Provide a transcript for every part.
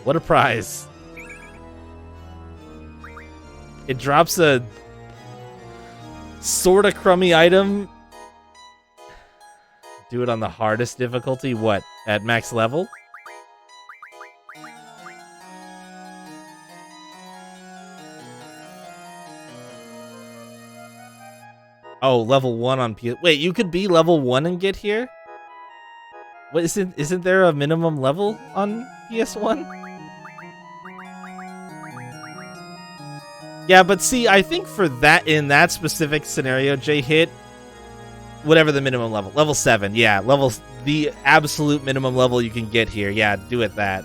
What a prize. It drops a sorta crummy item. Do it on the hardest difficulty. What? At max level? Oh, level 1 on PS. Wait, you could be level 1 and get here? What isn't there a minimum level on PS1? Yeah, but see, I think for that, in that specific scenario, Jay, hit whatever the minimum level. Level 7, yeah. The absolute minimum level you can get here. Yeah, do it that.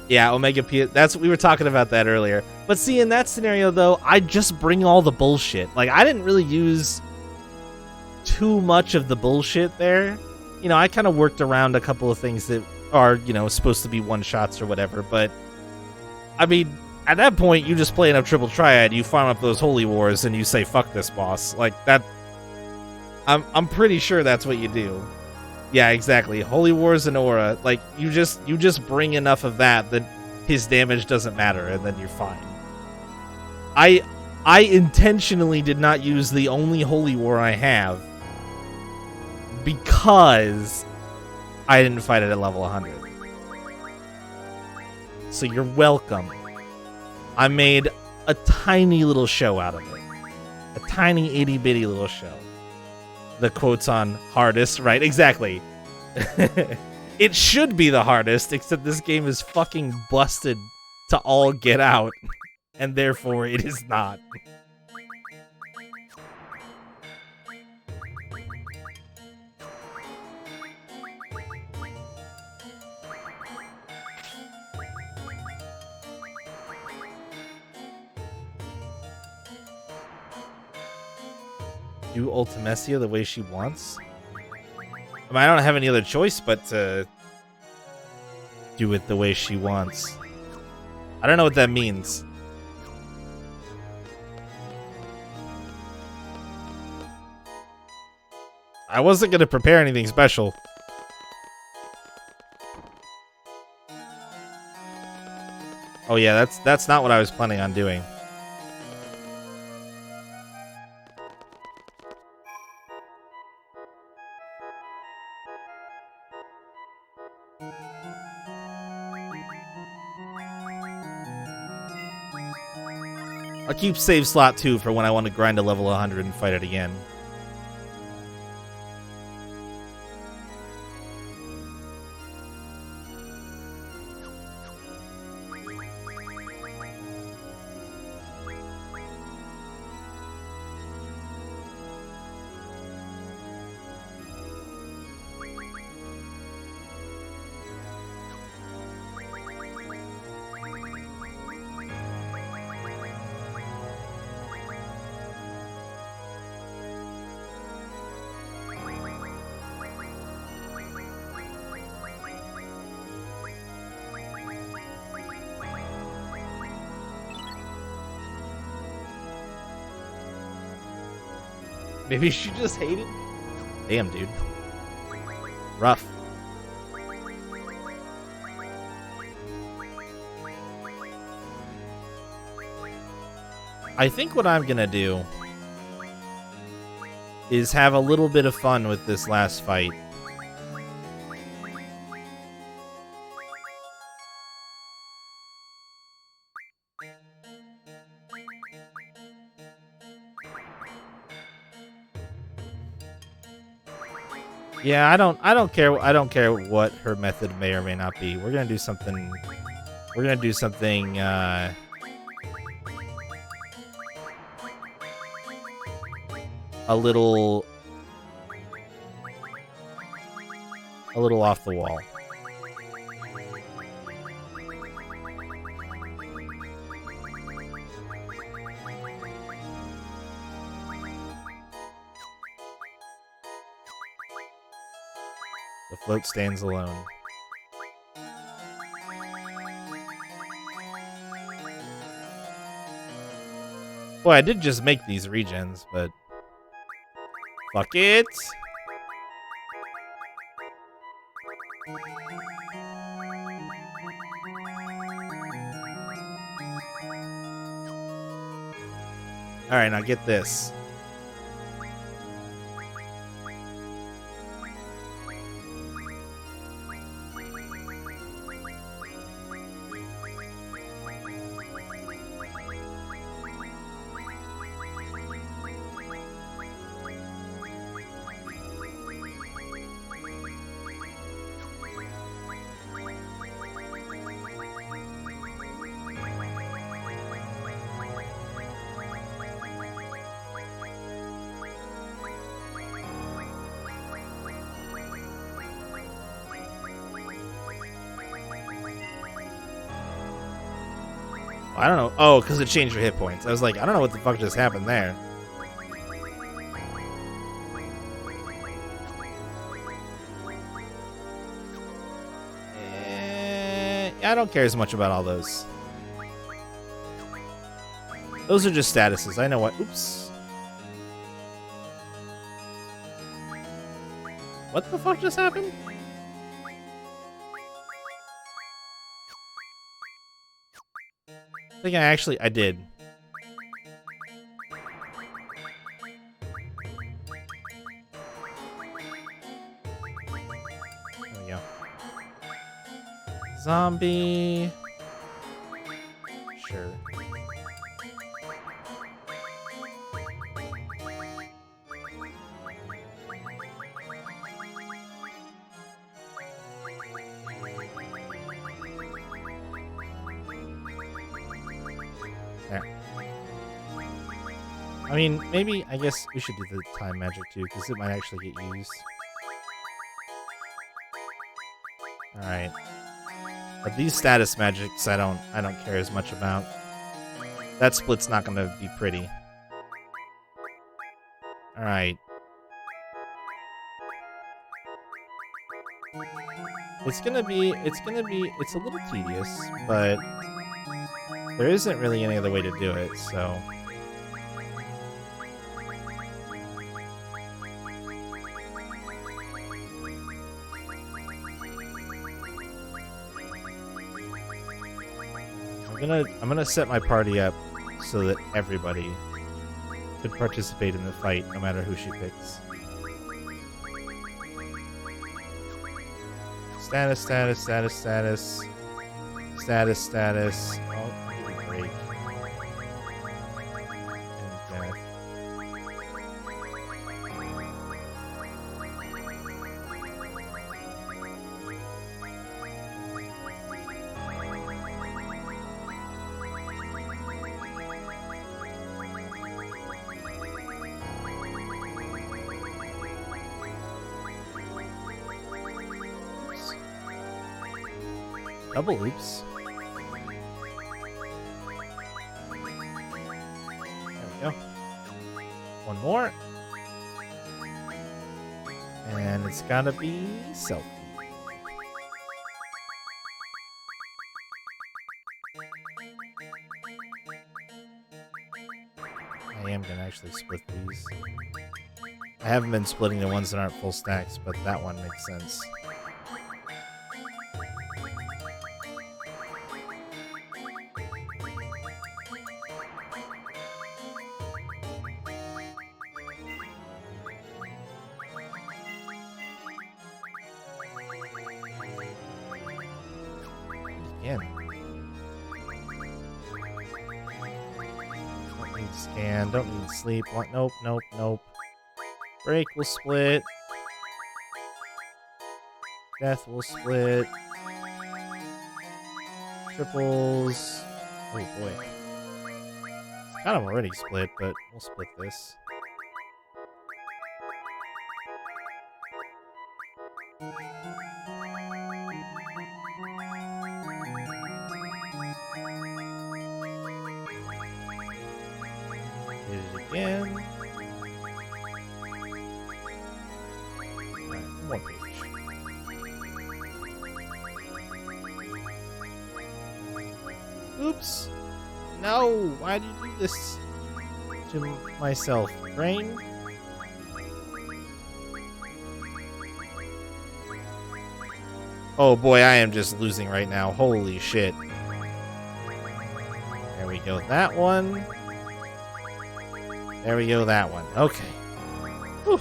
Yeah, Omega P. We were talking about that earlier. But see, in that scenario, though, I just bring all the bullshit. Like, I didn't really use too much of the bullshit there. You know, I kind of worked around a couple of things that are, you know, supposed to be one-shots or whatever. But, I mean, at that point, you just play enough Triple Triad, you farm up those Holy Wars, and you say, fuck this boss. Like, that... I'm pretty sure that's what you do. Yeah, exactly. Holy Wars and Aura, like, you just bring enough of that his damage doesn't matter, and then you're fine. I intentionally did not use the only Holy War I have because I didn't fight it at level 100. So you're welcome. I made a tiny little show out of it. A tiny itty-bitty little show. The quotes on hardest, right? Exactly. It should be the hardest, except this game is fucking busted to all get out, and therefore it is not. Do Ultimecia the way she wants? I mean, I don't have any other choice but to do it the way she wants. I don't know what that means. I wasn't going to prepare anything special. Oh yeah, that's not what I was planning on doing. I'll keep save slot 2 for when I want to grind to level 100 and fight it again. Maybe she just hated me? Damn, dude. Rough. I think what I'm gonna do is have a little bit of fun with this last fight. Yeah, I don't care what her method may or may not be. We're gonna do something a little off the wall. The float stands alone. Boy, I did just make these regens, but fuck it. Alright, now get this. I don't know. Oh, because it changed your hit points. I was like, I don't know what the fuck just happened there. I don't care as much about all those. Those are just statuses. I know what. Oops. What the fuck just happened? I think I did. There we go. Zombie. Sure. I mean, maybe, I guess we should do the time magic too, because it might actually get used. Alright. But these status magics I don't care as much about. That split's not gonna be pretty. Alright. It's a little tedious, but there isn't really any other way to do it, so. I'm gonna set my party up so that everybody could participate in the fight, no matter who she picks. Status, status, status, status. Status, status. Oh, I'll give you a break. And death. Double oops. There we go. One more. And it's gotta be selfie. I am gonna actually split these. I haven't been splitting the ones that aren't full stacks, but that one makes sense. Again. Don't need scan, don't need sleep. What? Nope, nope, nope. Break will split. Death will split. Triples. Oh boy. It's kind of already split, but we'll split this. Hit it again. Right, one more page. Oops. No, why do you do this to myself, brain? Oh boy, I am just losing right now. Holy shit. There we go. That one. There we go, that one. Okay. Whew.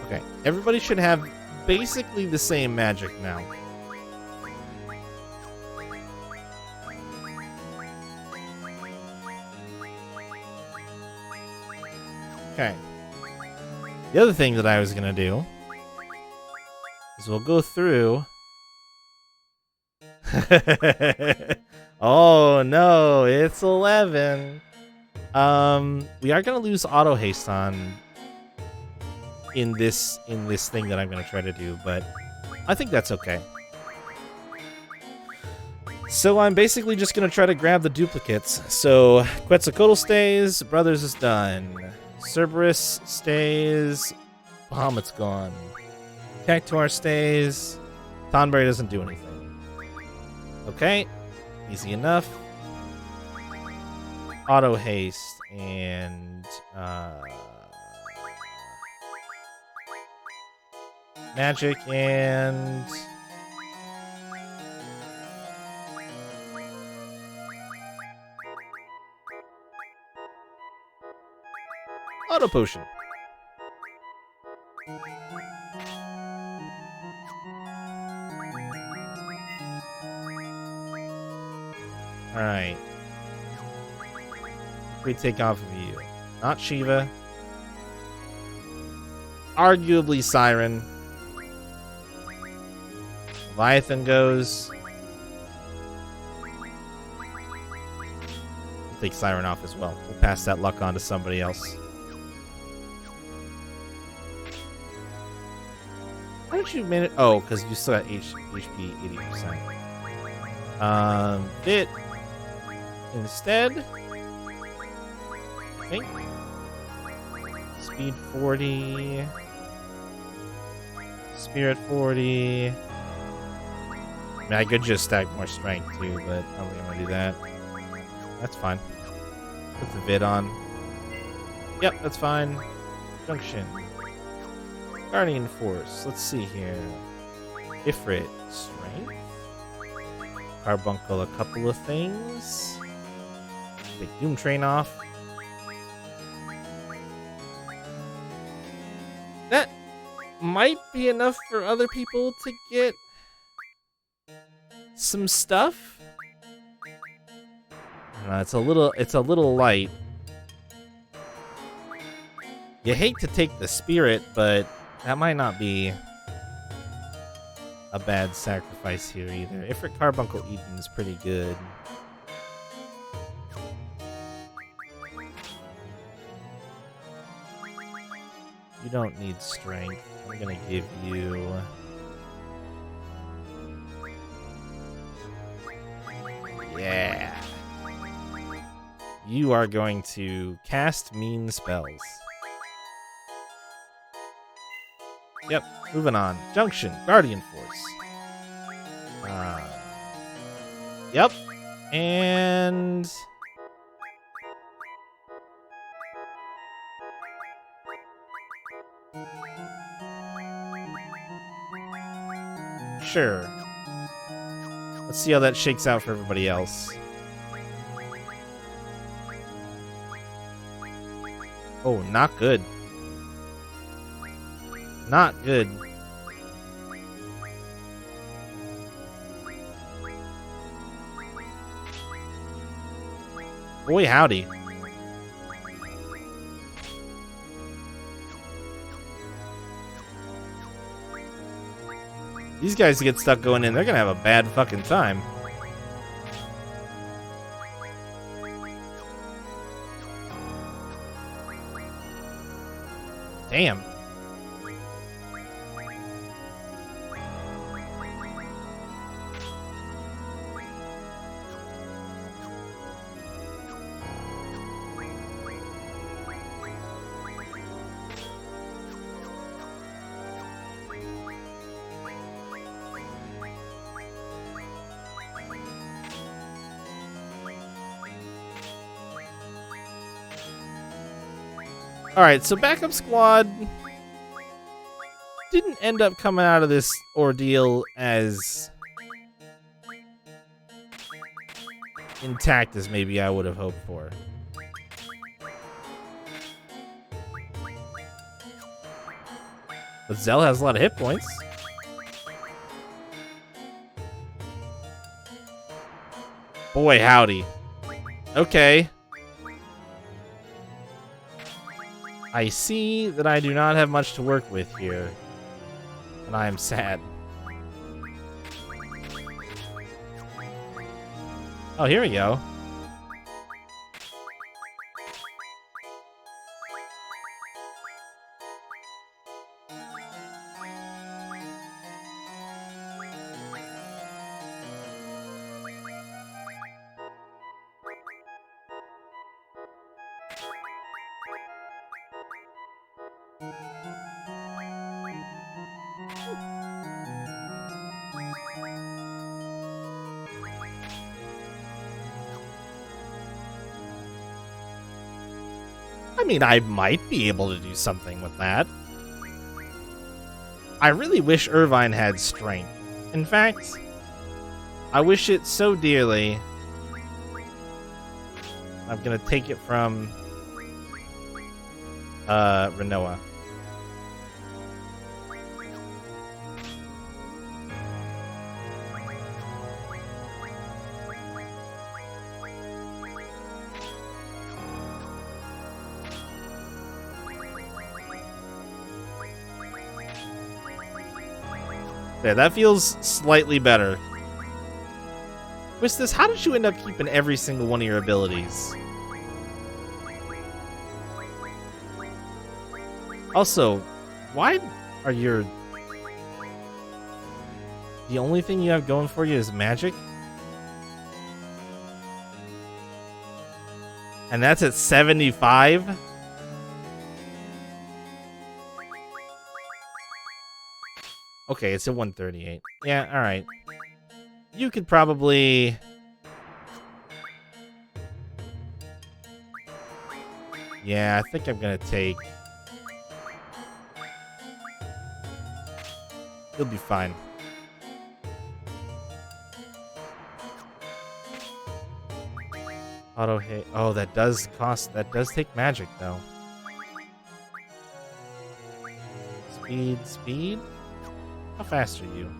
Okay, everybody should have basically the same magic now. Okay. The other thing that I was going to do is we'll go through... Oh, no, it's 11. We are going to lose auto haste on in this thing that I'm going to try to do, but I think that's okay. So I'm basically just going to try to grab the duplicates. So Quetzalcoatl stays, Brothers is done. Cerberus stays, Bahamut's gone. Cactuar stays, Thornberry doesn't do anything. Okay, easy enough. Auto haste and magic and auto potion. Alright. We take off of you. Not Shiva. Arguably Siren. Leviathan goes. We'll take Siren off as well. We'll pass that luck on to somebody else. How did you manage? Oh, because you still got HP 80%. Bit instead. I think. Speed 40. Spirit 40. I mean, I could just stack more strength too, but I don't think I'm gonna do that. That's fine. Put the vid on. Yep, that's fine. Junction. Guardian Force. Let's see here. Ifrit. Strength. Carbuncle, a couple of things. Take Doom Train off. That might be enough for other people to get some stuff. It's a little light. You hate to take the spirit, but that might not be a bad sacrifice here either. Ifrit Carbuncle Eden is pretty good. You don't need strength. I'm gonna give you... Yeah. You are going to cast mean spells. Yep, moving on. Junction, Guardian Force. Yep. And... Sure. Let's see how that shakes out for everybody else. Oh, not good. Not good. Boy, howdy. These guys get stuck going in, they're gonna have a bad fucking time. Damn. Alright, so backup squad didn't end up coming out of this ordeal as intact as maybe I would have hoped for. But Zell has a lot of hit points. Boy, howdy. Okay. I see that I do not have much to work with here. And I am sad. Oh, here we go. I mean, I might be able to do something with that. I really wish Irvine had strength. In fact, I wish it so dearly. I'm gonna take it from Renoa. There, that feels slightly better. Wistus, how did you end up keeping every single one of your abilities? Also, why are your... The only thing you have going for you is magic? And that's at 75? Okay, it's at 138. Yeah, alright. You could probably... Yeah, I think I'm gonna take... You'll be fine. Auto hit. Oh, that does cost... That does take magic, though. Speed. How fast are you?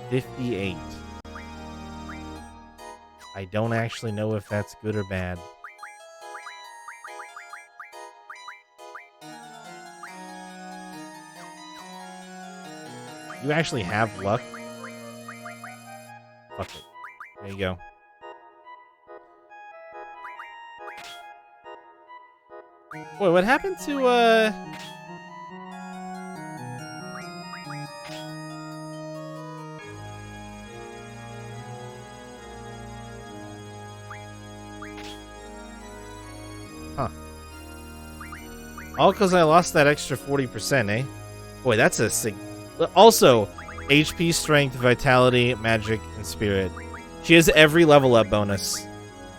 58. I don't actually know if that's good or bad. You actually have luck? Fuck it. There you go. Boy, what happened to, Huh. All because I lost that extra 40%, eh? Boy, that's a sig... Also, HP, Strength, Vitality, Magic, and Spirit. She has every level up bonus.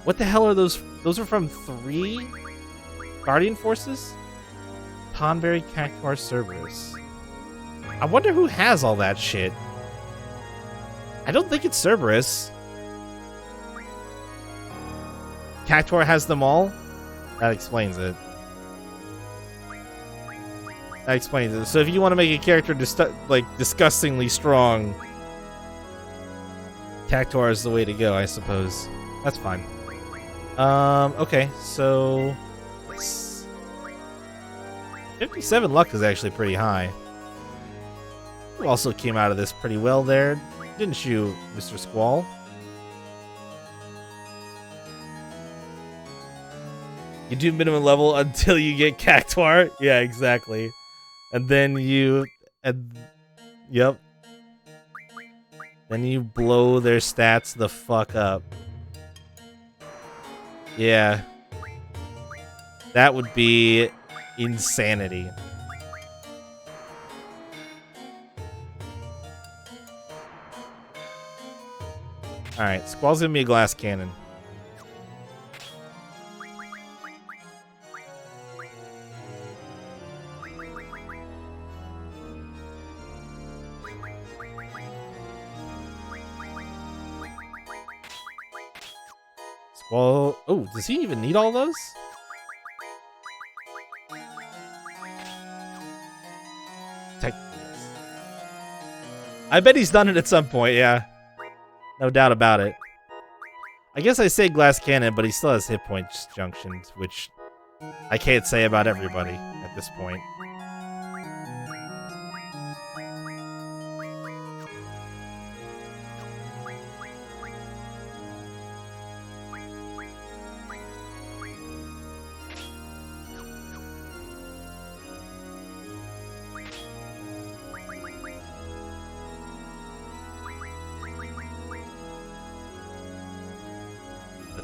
What the hell are those? Those are from 3 Guardian Forces? Tonberry, Cactuar, Cerberus. I wonder who has all that shit. I don't think it's Cerberus. Cactuar has them all? That explains it. That explains it. So if you want to make a character disgustingly strong, Cactuar is the way to go, I suppose. That's fine. Okay, so... 57 luck is actually pretty high. You also came out of this pretty well there, didn't you, Mr. Squall? You do minimum level until you get Cactuar? Yeah, exactly. And then you... Yep. Then you blow their stats the fuck up. Yeah. That would be insanity. Alright, Squall's gonna be a glass cannon. Well, oh, does he even need all those? Technically, yes. I bet he's done it at some point, yeah. No doubt about it. I guess I say glass cannon, but he still has hit point junctions, which I can't say about everybody at this point.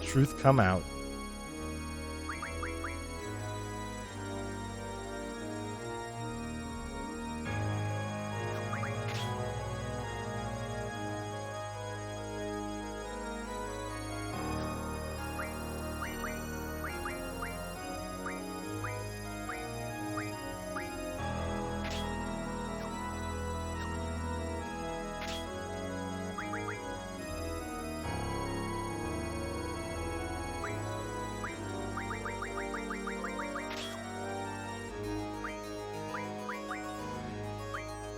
Truth come out.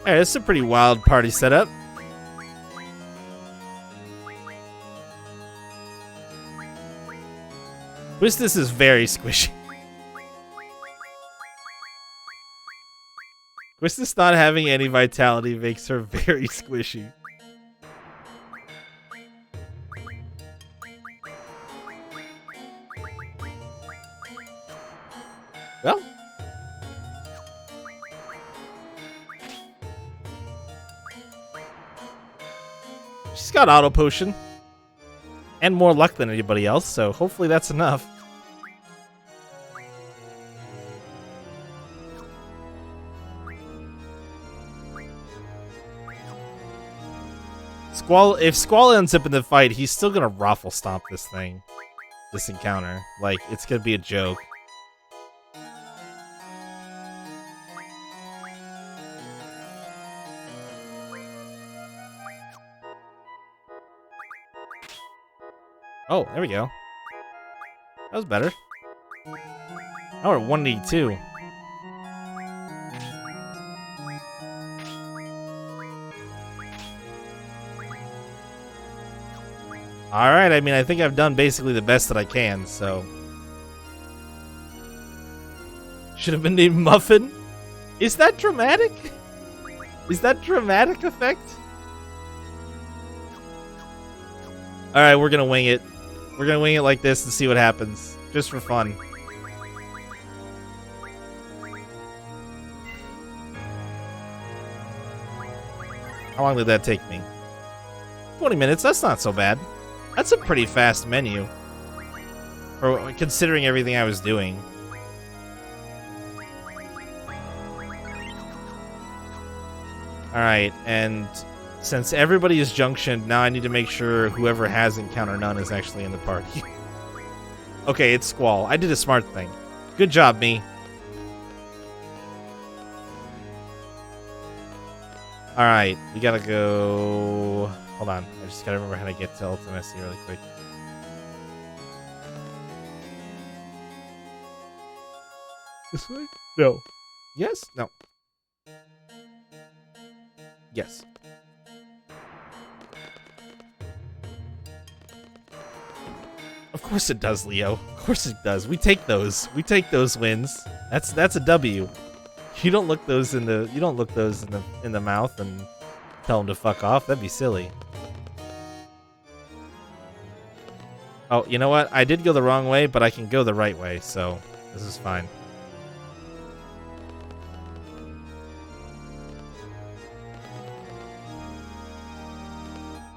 Alright, this is a pretty wild party setup. This is very squishy. Quistis not having any vitality makes her very squishy. Well. She's got auto potion. And more luck than anybody else, so hopefully that's enough. If Squall ends up in the fight, he's still gonna raffle stomp this thing. This encounter. Like, it's gonna be a joke. Oh, there we go. That was better. Now we're at 182. Alright, I mean, I think I've done basically the best that I can, so. Should have been named Muffin? Is that dramatic? Is that dramatic effect? Alright, we're gonna wing it. We're gonna wing it like this and see what happens. Just for fun. How long did that take me? 20 minutes, that's not so bad. That's a pretty fast menu. For considering everything I was doing. Alright, and since everybody is junctioned, now I need to make sure whoever has Encounter None is actually in the party. Okay, it's Squall. I did a smart thing. Good job, me. Alright, we gotta go... Hold on, I just gotta remember how to get to Ultimacy really quick. This way? No. Yes? No. Yes. Of course it does, Leo. Of course it does. We take those. We take those wins. That's a W. You don't look those in the mouth and tell them to fuck off. That'd be silly. Oh, you know what? I did go the wrong way, but I can go the right way, so this is fine.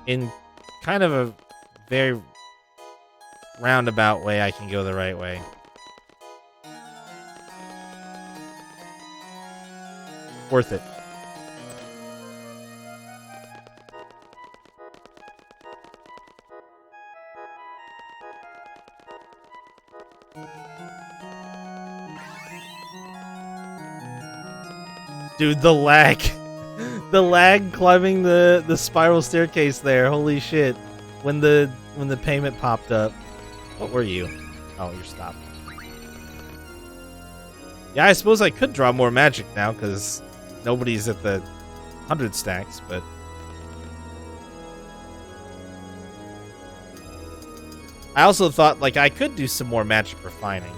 In kind of a very roundabout way, I can go the right way. Worth it. Dude, the lag. The lag climbing the spiral staircase there. Holy shit. When the payment popped up. What were you? Oh, you're stopped. Yeah, I suppose I could draw more magic now, because nobody's at the 100 stacks, but... I also thought, like, I could do some more magic refining.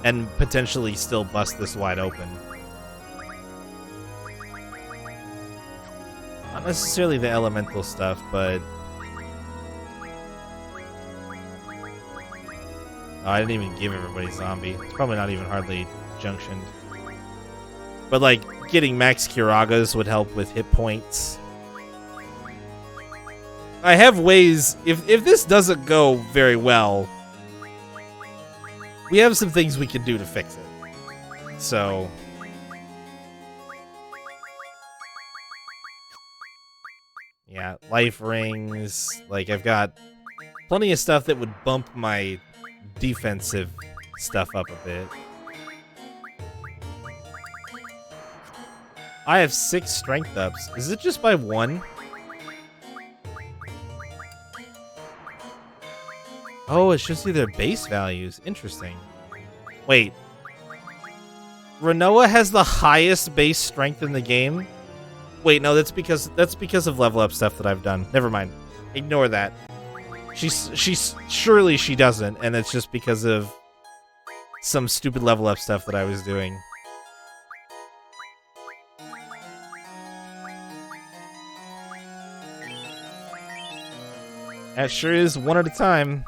And potentially still bust this wide open. Not necessarily the elemental stuff, but... Oh, I didn't even give everybody zombie. It's probably not even hardly junctioned. But, like, getting max Kiragas would help with hit points. I have ways... If this doesn't go very well... We have some things we can do to fix it. So... Yeah, life rings. Like, I've got plenty of stuff that would bump my defensive stuff up a bit. I have 6 strength ups. Is it just by 1? Oh, it's just their base values. Interesting. Wait. Renoa has the highest base strength in the game? Wait, no, that's because of level up stuff that I've done. Never mind. Ignore that. She's surely she doesn't, and it's just because of some stupid level up stuff that I was doing. That sure is one at a time.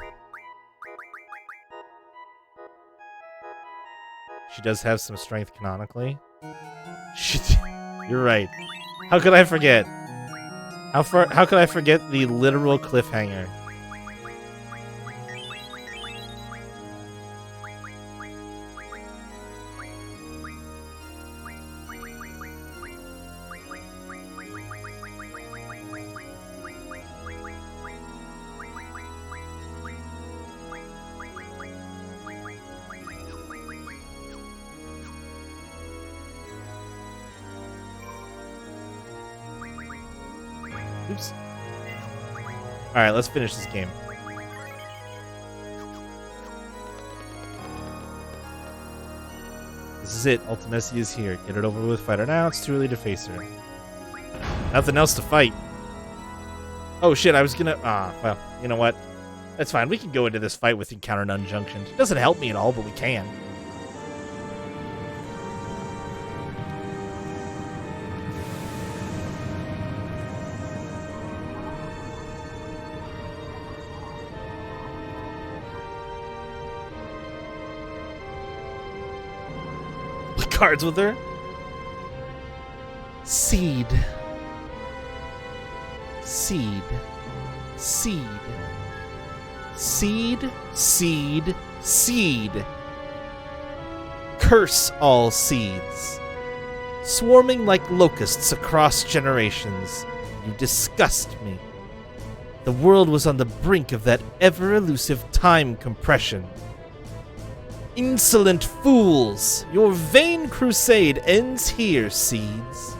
She does have some strength canonically. You're right. How could I forget? How could I forget the literal cliffhanger? Oops. Alright, let's finish this game. This is it. Ultimesi is here. Get it over with. Fight her now. It's too early to face her. Nothing else to fight. Oh shit, I was gonna... well, you know what? That's fine. We can go into this fight with Encounter Unjunctioned. It doesn't help me at all, but we can. Cards with her. Seed. Seed. Seed. Seed. Seed. Seed. Curse all seeds. Swarming like locusts across generations, you disgust me. The world was on the brink of that ever-elusive time compression. Insolent fools! Your vain crusade ends here, seeds.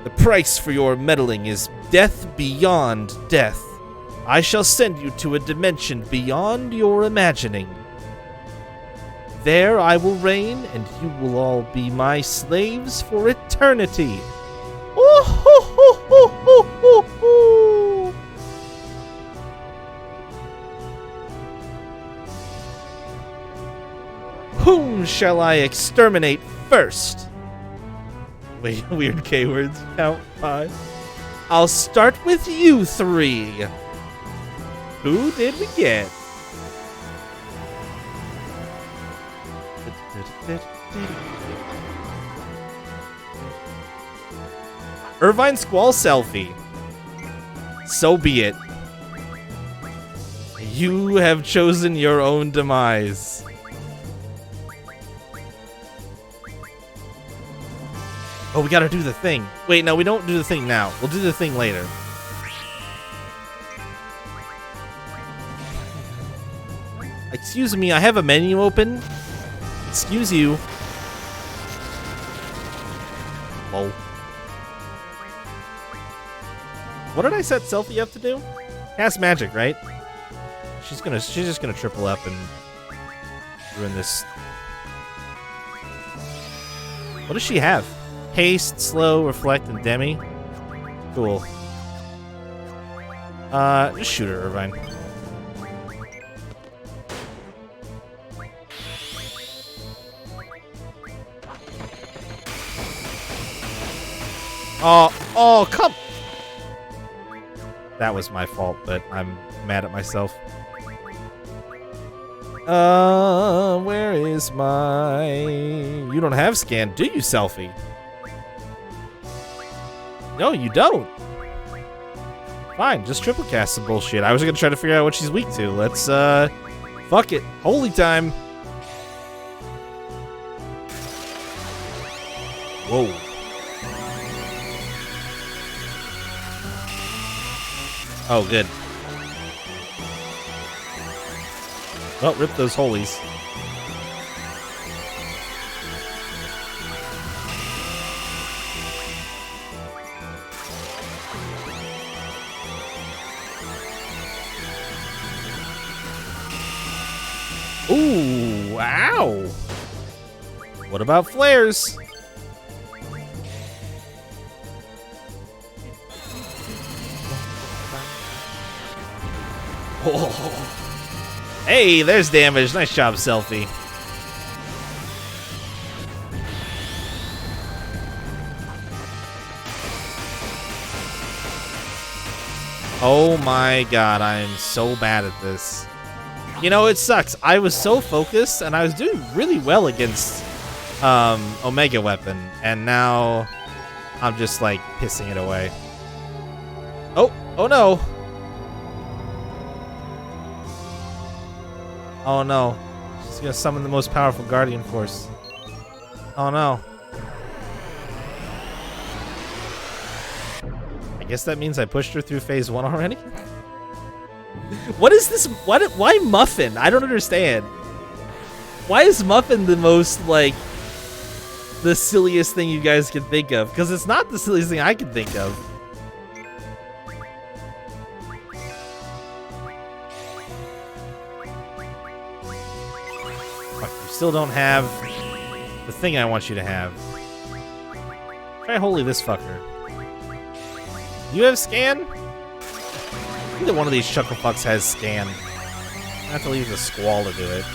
The price for your meddling is death beyond death. I shall send you to a dimension beyond your imagining. There I will reign, and you will all be my slaves for eternity. Oh ho ho ho ho ho ho! Whom shall I exterminate first? Wait, weird K-words. Count 5. I'll start with you 3. Who did we get? Irvine Squall Selfie. So be it. You have chosen your own demise. Oh, we gotta do the thing. Wait, no, we don't do the thing now. We'll do the thing later. Excuse me, I have a menu open. Excuse you. asshole. What did I set Selfie up to do? Cast magic, right? She's just gonna triple up and ruin this. What does she have? Haste, slow, reflect, and demi. Cool. Just shoot her, Irvine. Oh, come. That was my fault, but I'm mad at myself. Where is my... You don't have scan, do you, Selfie? No, you don't. Fine, just triple cast some bullshit. I was gonna try to figure out what she's weak to. Let's, fuck it. Holy time. Whoa. Oh, good. Well, rip those holies. Ooh, wow. What about flares? Oh. Hey, there's damage. Nice job, Selfie. Oh my god, I am so bad at this. You know, it sucks. I was so focused, and I was doing really well against Omega Weapon, and now I'm just, like, pissing it away. Oh no. Oh no. She's gonna summon the most powerful Guardian Force. Oh no. I guess that means I pushed her through phase 1 already? What is this? Why Muffin? I don't understand. Why is Muffin the most, like, the silliest thing you guys can think of? Because it's not the silliest thing I can think of. Fuck, you still don't have the thing I want you to have. Try holy this fucker. You have scan? Either one of these chuckle fucks has scan. I have to leave the Squall to do it.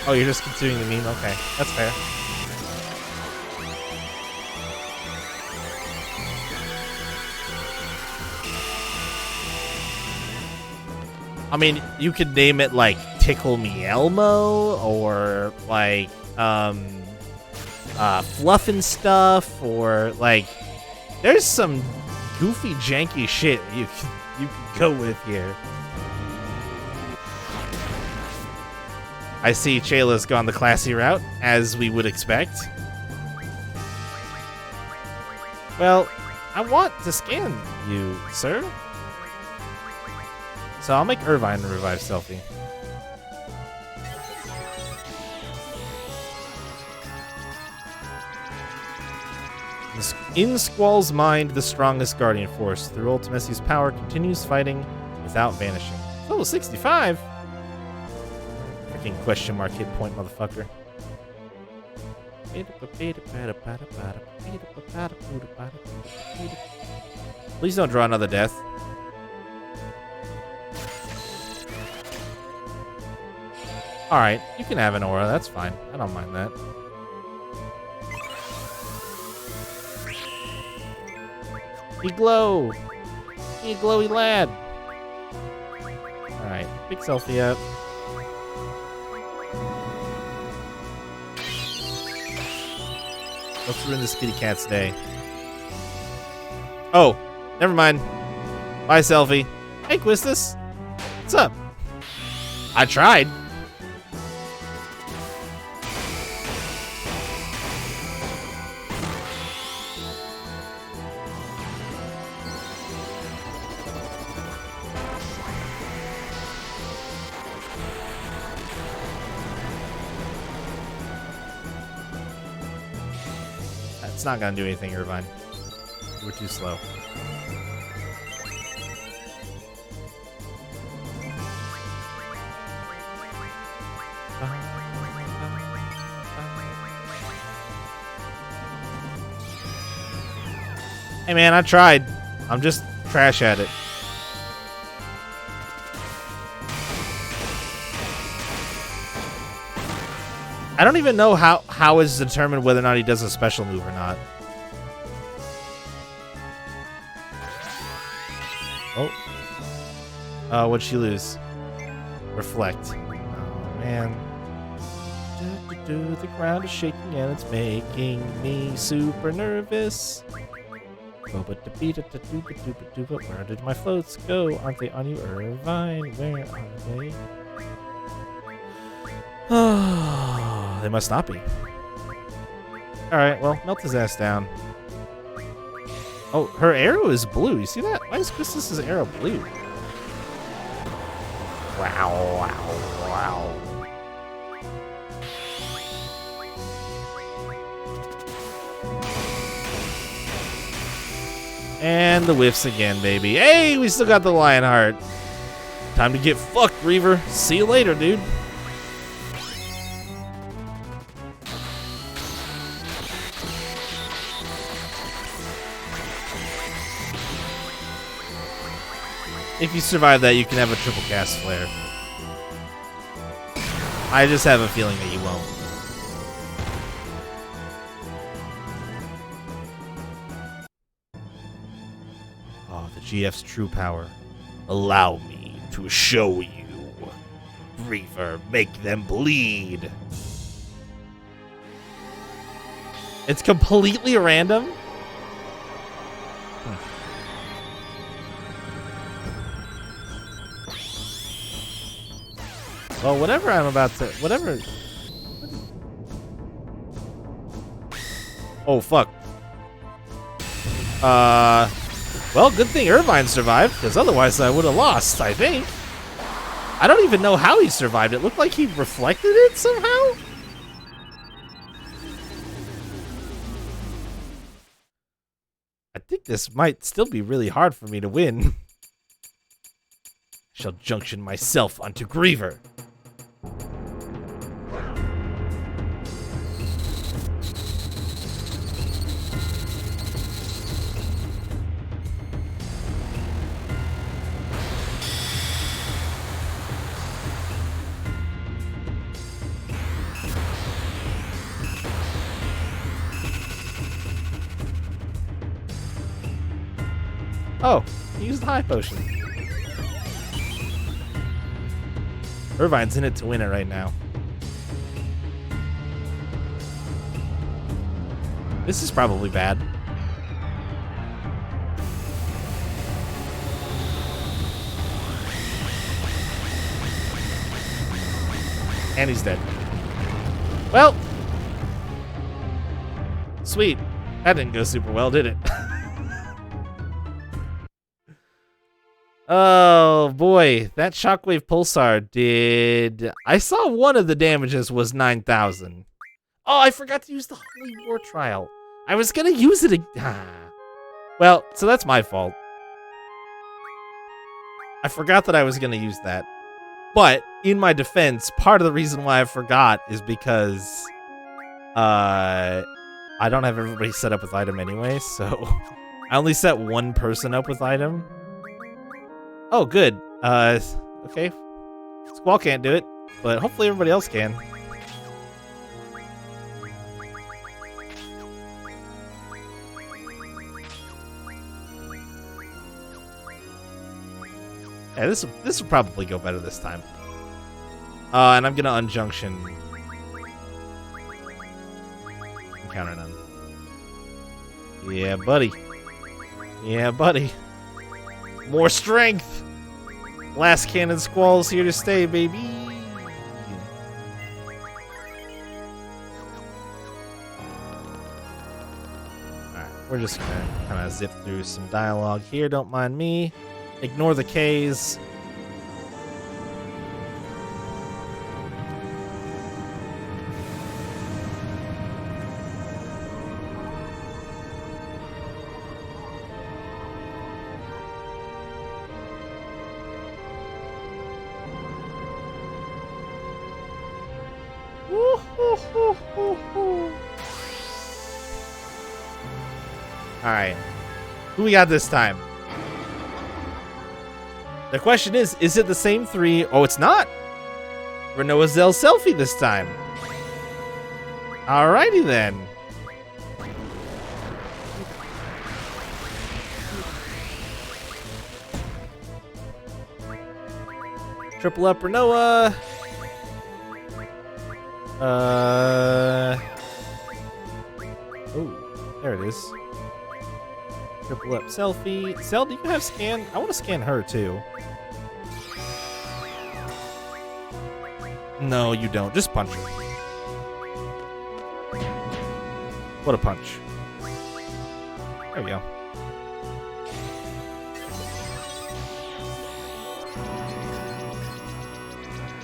Oh, you're just continuing the meme? Okay, that's fair. I mean, you could name it like Tickle Me Elmo or like Fluffin' Stuff, or like there's some goofy janky shit you can go with here. I see Chayla's gone the classy route, as we would expect. Well, I want to scan you, sir. So I'll make Irvine revive Selfie. In Squall's mind, the strongest Guardian Force, through Ultimessi's power, continues fighting without vanishing. Level 65? Freaking question mark hit point, motherfucker. Please don't draw another death. Alright, you can have an aura, that's fine. I don't mind that. He glow! He glowy lad! Alright, pick Selfie up. Let's ruin this kitty cat's day. Oh, never mind. Bye, Selfie. Hey, Quistis. What's up? I tried. It's not gonna do anything, Irvine. We're too slow. Hey man, I tried. I'm just trash at it. I don't even know how it's determined whether or not he does a special move or not. Oh. What'd she lose? Reflect. Oh, man. The ground is shaking and it's making me super nervous. Where did my floats go? Aren't they on you, Irvine? Where are they? Oh, they must not be. Alright, well, melt his ass down. Oh, her arrow is blue. You see that? Why is Christus's arrow blue? Wow, wow, wow. And the whiffs again, baby. Hey, we still got the lion heart. Time to get fucked, Reaver. See you later, dude. If you survive that, you can have a triple cast flare. I just have a feeling that you won't. Oh, the GF's true power. Allow me to show you. Reaver, make them bleed. It's completely random. Well, whatever I'm about to... Whatever... Oh, fuck. Well, good thing Irvine survived, because otherwise I would have lost, I think. I don't even know how he survived. It looked like he reflected it somehow? I think this might still be really hard for me to win. Shall junction myself onto Griever. Oh, he used the high potion. Irvine's in it to win it right now. This is probably bad. And he's dead. Well. Sweet. That didn't go super well, did it? Oh boy, that shockwave pulsar did... I saw one of the damages was 9,000. Oh, I forgot to use the Holy War Trial. I was gonna use it Well, so that's my fault. I forgot that I was gonna use that. But, in my defense, part of the reason why I forgot is because... I don't have everybody set up with item anyway, so... I only set one person up with item. Oh, good. Okay. Squall can't do it, but hopefully everybody else can. Yeah, this will probably go better this time. And I'm gonna unjunction. Encounter none. Yeah, buddy. Yeah, buddy. More strength! Last cannon squall's here to stay, baby! Alright, we're just gonna kind of zip through some dialogue here, don't mind me. Ignore the K's. Alright. Who we got this time? The question is it the same three? Oh, it's not. Renoa Zell selfie this time. Alrighty then. Triple up Renoa. Oh, there it is. Triple up selfie. Cell, do you have scan? I want to scan her too. No, you don't. Just punch her. What a punch. There we go.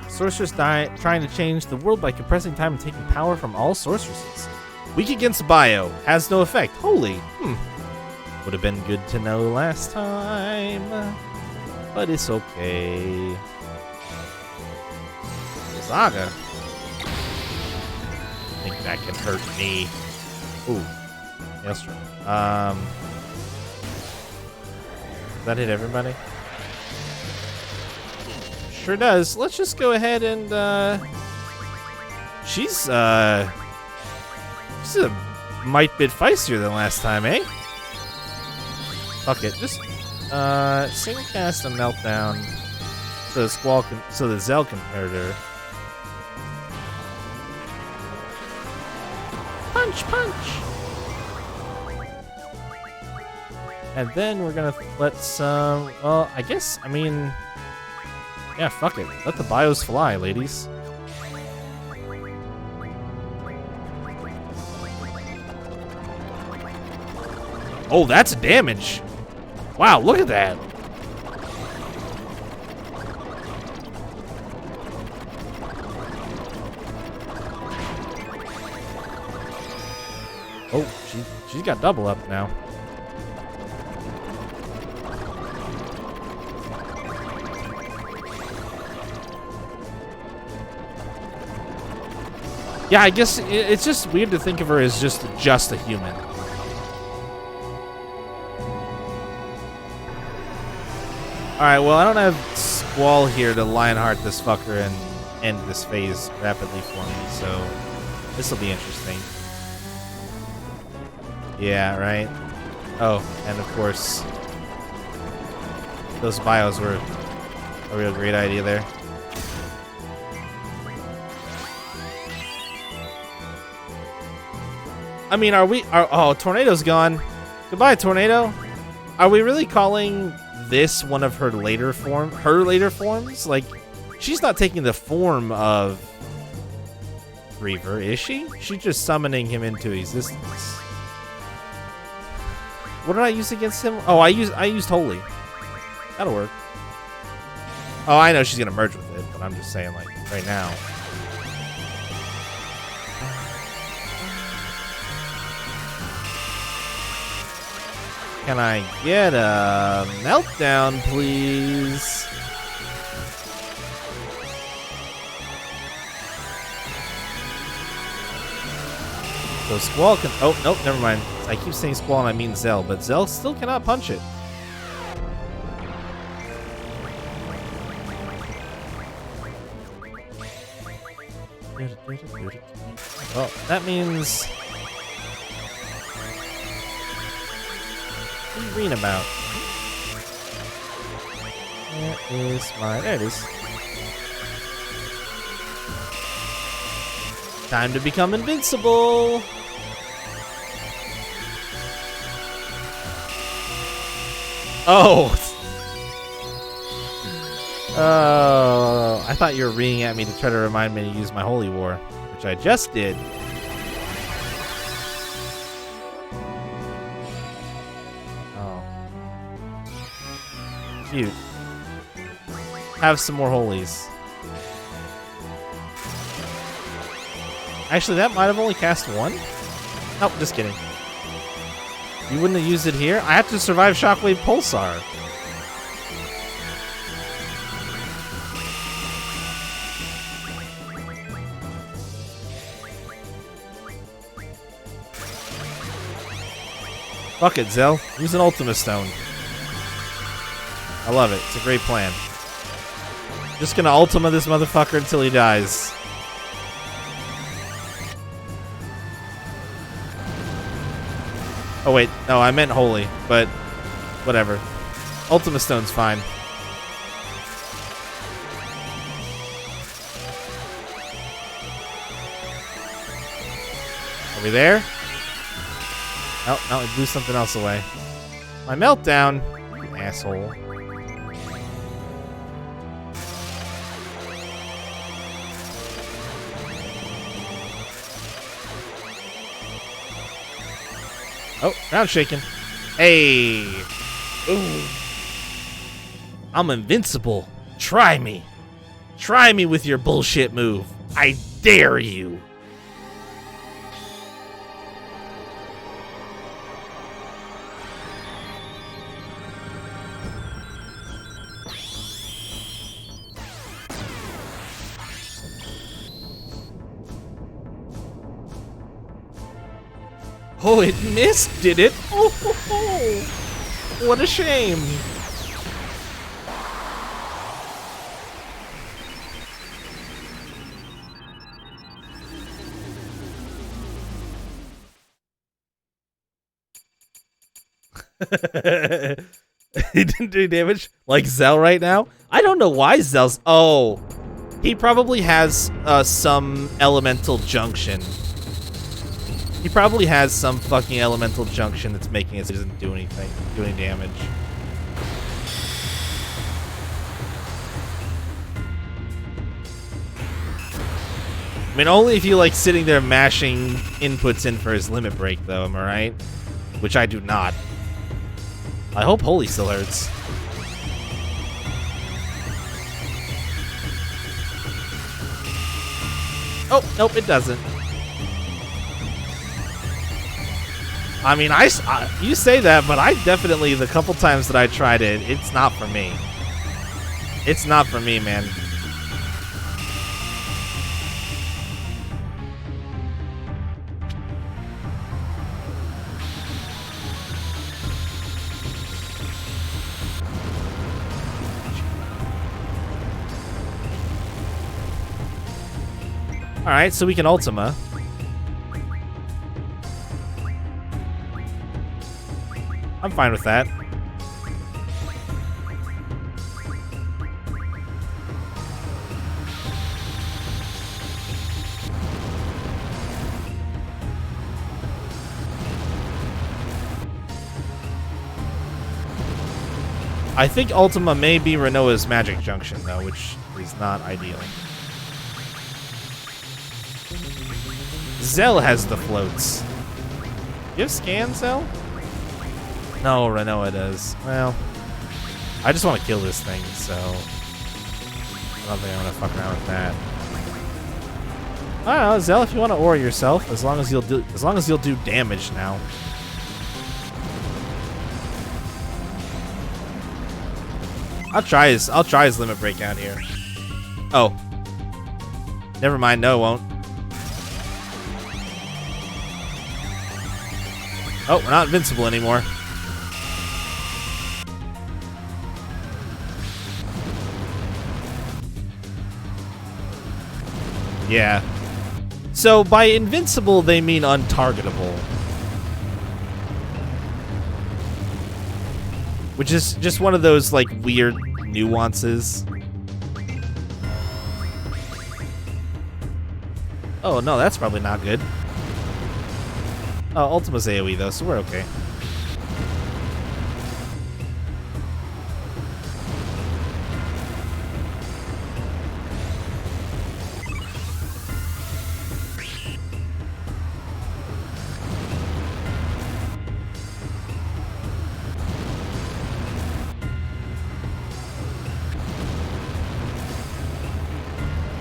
Sorceress trying to change the world by compressing time and taking power from all sorceresses. Weak against bio. Has no effect. Holy. Would have been good to know last time. But it's okay. Zaga. I think that can hurt me. Ooh. Yes, sir. Does that hit everybody? Sure does. Let's just go ahead and she's a might bit feistier than last time, eh? Fuck it. Just single cast a meltdown so the Squall can, so the Zell can hurt her. Punch, punch. And then we're gonna let some. Well, I guess. I mean. Yeah, fuck it. Let the bios fly, ladies. Oh, that's damage. Wow, look at that. Oh, she's got double up now. Yeah, I guess it's just weird to think of her as just a human. Alright, well, I don't have Squall here to Lionheart this fucker and end this phase rapidly for me, so this will be interesting. Yeah, right? Oh, and of course, those bios were a real great idea there. I mean, oh, Tornado's gone. Goodbye, Tornado. Are we really calling this one of her later forms? Like, she's not taking the form of Reaver, is she? She's just summoning him into existence. What did I use against him? Oh, I used Holy. That'll work. Oh, I know she's gonna merge with it, but I'm just saying, like, right now. Can I get a meltdown, please? So Squall can... Oh, nope, never mind. I keep saying Squall and I mean Zell, but Zell still cannot punch it. Well, that means... What are you reading about? There is my... There it is. Time to become invincible! Oh! Oh, I thought you were reading at me to try to remind me to use my Holy War, which I just did. Cute. Have some more holies. Actually, that might have only cast one. Nope, just kidding. You wouldn't have used it here? I have to survive Shockwave Pulsar. Fuck it, Zell. Use an Ultima Stone. I love it. It's a great plan. Just gonna Ultima this motherfucker until he dies. Oh wait, no, I meant holy, but whatever. Ultima Stone's fine. Are we there? Oh, no, it blew something else away. My meltdown, you asshole. Oh, ground shaking. Hey. Ooh. I'm invincible. Try me. Try me with your bullshit move. I dare you. Oh, it missed, did it? Oh, ho, ho. What a shame. He didn't do damage like Zell right now. I don't know why Zell's... Oh, he probably has some elemental junction. He probably has some fucking elemental junction that's making it so he doesn't do anything, do any damage. I mean, only if you like sitting there mashing inputs in for his limit break, though, am I right? Which I do not. I hope holy still hurts. Oh, nope, it doesn't. I mean, you say that, but I definitely, the couple times that I tried it, it's not for me. It's not for me, man. Alright, so we can Ultima. I'm fine with that. I think Ultima may be Renoa's magic junction, though, which is not ideal. Zell has the floats. You have scan, Zell? No, Renoa does. Well, I just want to kill this thing, so I don't think I'm gonna fuck around with that. I don't know, Zell, if you want to aura yourself, as long as you'll do damage now. I'll try his limit break out here. Oh. Never mind, no it won't. Oh, we're not invincible anymore. Yeah. So by invincible, they mean untargetable. Which is just one of those, like, weird nuances. Oh, no, that's probably not good. Oh, Ultima's AoE, though, so we're okay.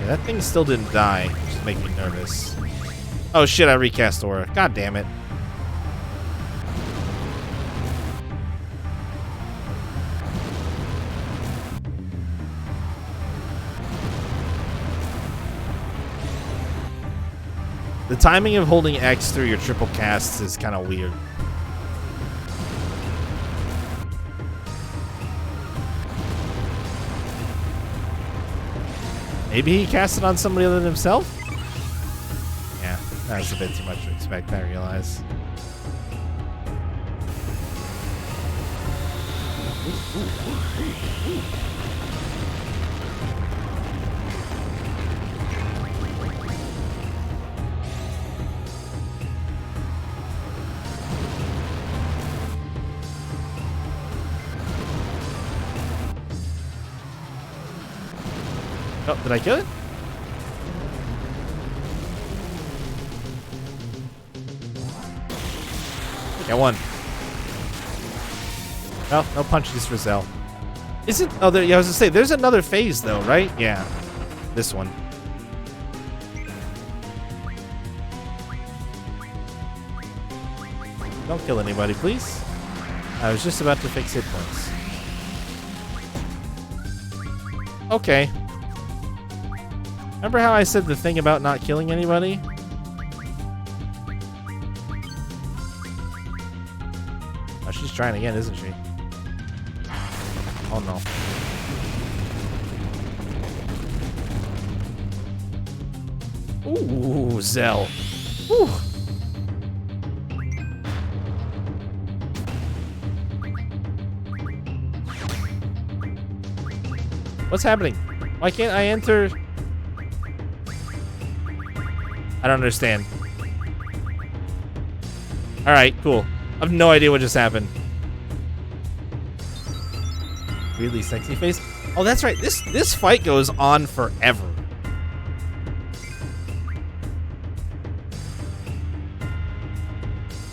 That thing still didn't die, which is making me nervous. Oh shit, I recast Aura. God damn it. The timing of holding X through your triple casts is kind of weird. Maybe he cast it on somebody other than himself? Yeah, that's a bit too much to expect, I realize. Oh, did I kill it? I think I won. No, no punches for Zell. Isn't... Oh, there, yeah, I was gonna say, there's another phase, though, right? Yeah. This one. Don't kill anybody, please. I was just about to fix hit points. Okay. Remember how I said the thing about not killing anybody? Oh, she's trying again, isn't she? Oh, no. Ooh, Zell. Whew. What's happening? Why can't I enter? I don't understand. Alright, cool. I have no idea what just happened. Really sexy face? Oh, that's right. This fight goes on forever.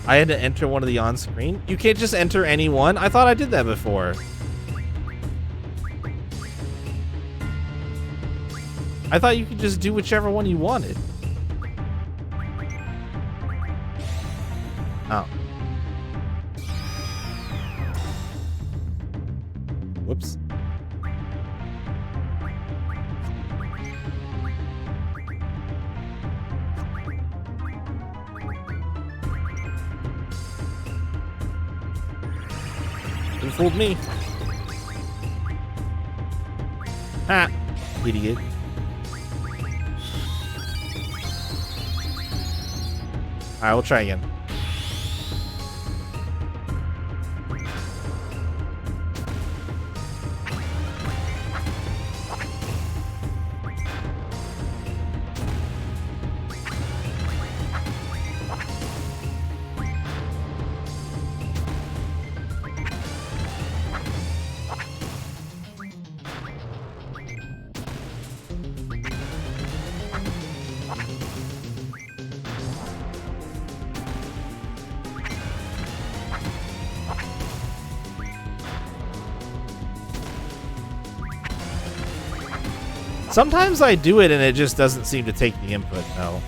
I had to enter one of the on-screen? You can't just enter any one? I thought I did that before. I thought you could just do whichever one you wanted. Oh. Whoops. You fooled me. Ha! Idiot. Alright, we'll try again. Sometimes I do it and it just doesn't seem to take the input, though.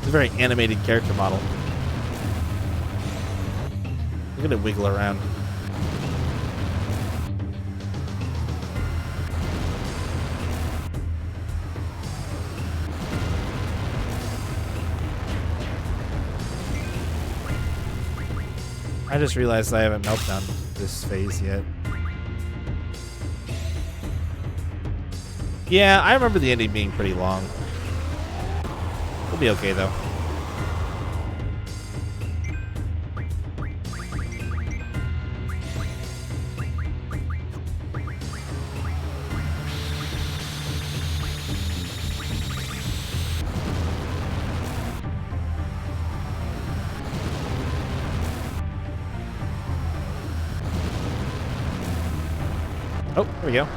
It's a very animated character model. Look at it wiggle around. I just realized I haven't meltdown this phase yet. Yeah, I remember the ending being pretty long. We'll be okay, though. Oh, there we go.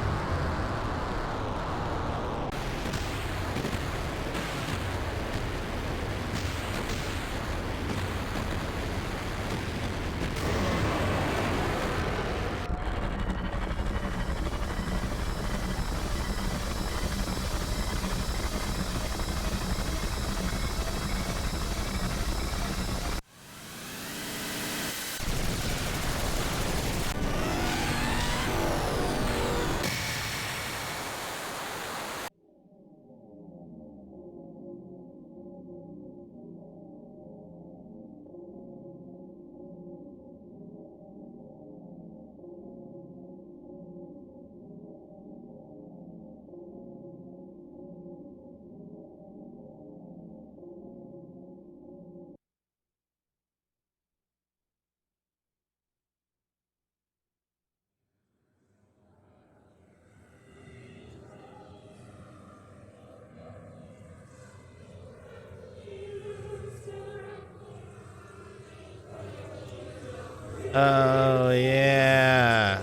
Oh, yeah.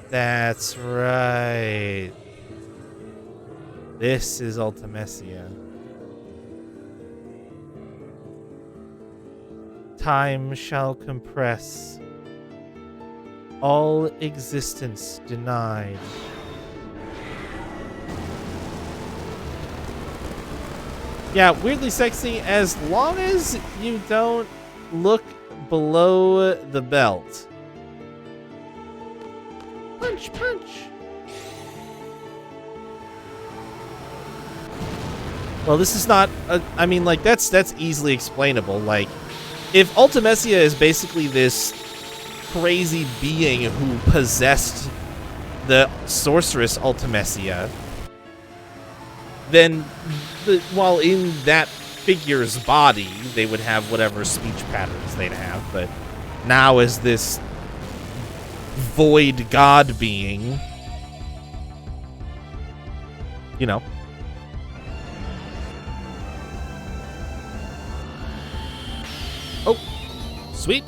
That's right. This is Ultimecia. Time shall compress. All existence denied. Yeah, weirdly sexy as long as you don't look below the belt. Punch, punch. Well, this is not... I mean, like, that's easily explainable. Like, if Ultimecia is basically this crazy being who possessed the sorceress Ultimecia, then while in that figure's body, they would have whatever speech patterns they'd have. But now as this void god being, you know. Oh, sweet.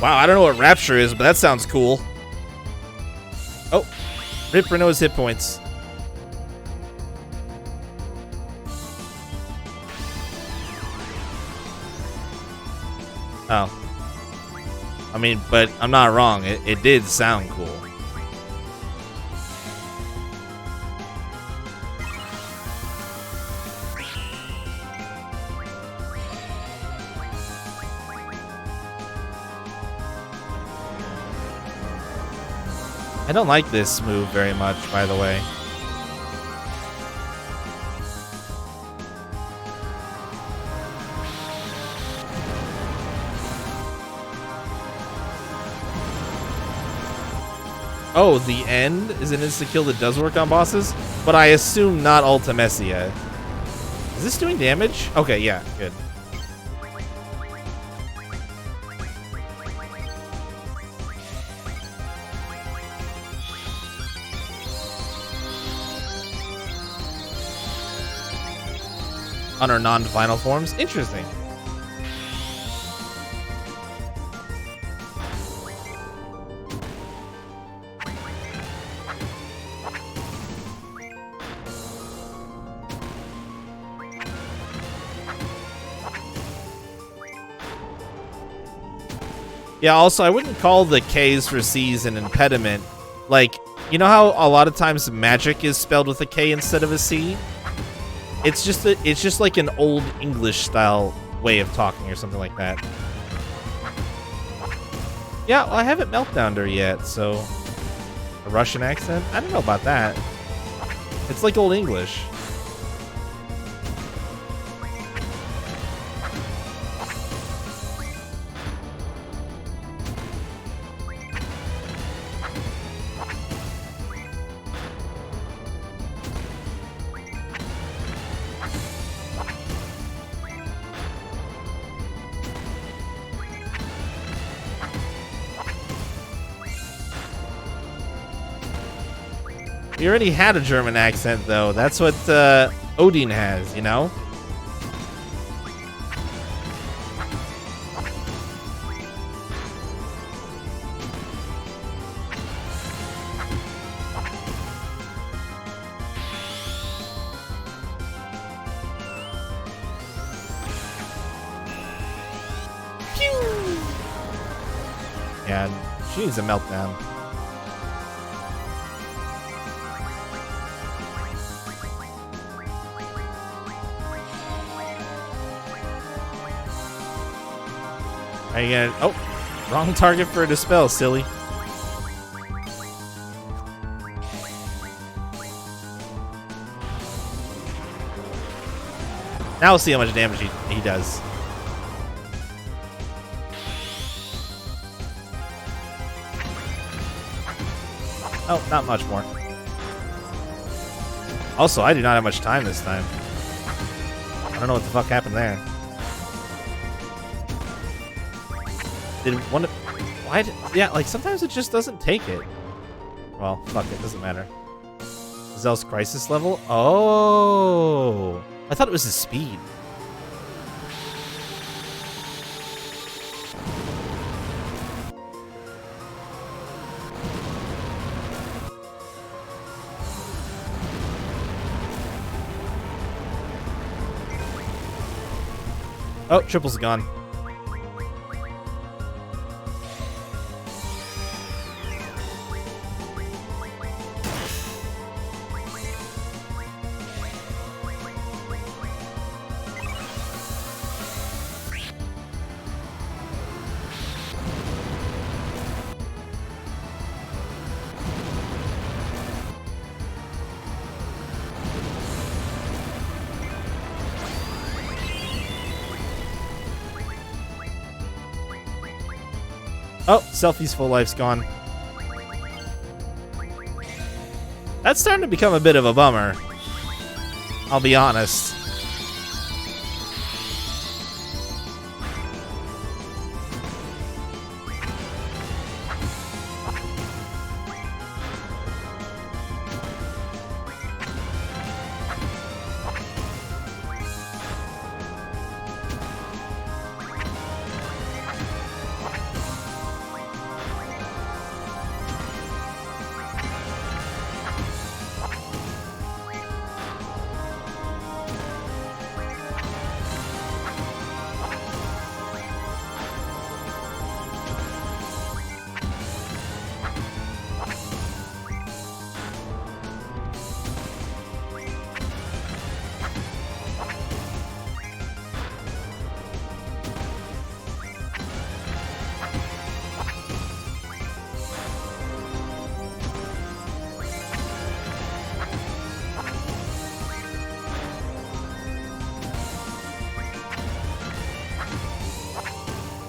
Wow, I don't know what Rapture is, but that sounds cool. Oh, rip Renault's hit points. Oh. I mean, but I'm not wrong. It did sound cool. I don't like this move very much, by the way. Oh, the end is an insta-kill that does work on bosses, but I assume not Ultimecia. Is this doing damage? Okay, yeah, good. On our non-final forms? Interesting. Yeah, also, I wouldn't call the K's for C's an impediment. Like, you know how a lot of times magic is spelled with a K instead of a C? It's just like an old English style way of talking or something like that. Yeah, well, I haven't meltdowned her yet, so a Russian accent? I don't know about that. It's like old English. You already had a German accent, though. That's what Odin has, you know? Pew! Yeah, she needs a meltdown. Are you gonna... Oh, wrong target for a dispel, silly. Now we'll see how much damage he does. Oh, not much more. Also, I do not have much time this time. I don't know what the fuck happened there. Did one... Why did... Yeah, like, sometimes it just doesn't take it. Well, fuck it. Doesn't matter. Zell's crisis level? Oh! I thought it was his speed. Oh, triple's gone. Oh, Selfie's full life's gone. That's starting to become a bit of a bummer. I'll be honest.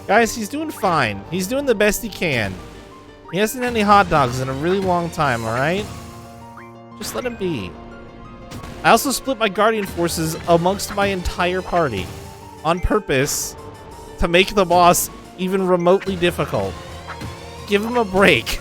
Guys, he's doing fine. He's doing the best he can. He hasn't had any hot dogs in a really long time, alright? Just let him be. I also split my Guardian forces amongst my entire party. On purpose. To make the boss even remotely difficult. Give him a break.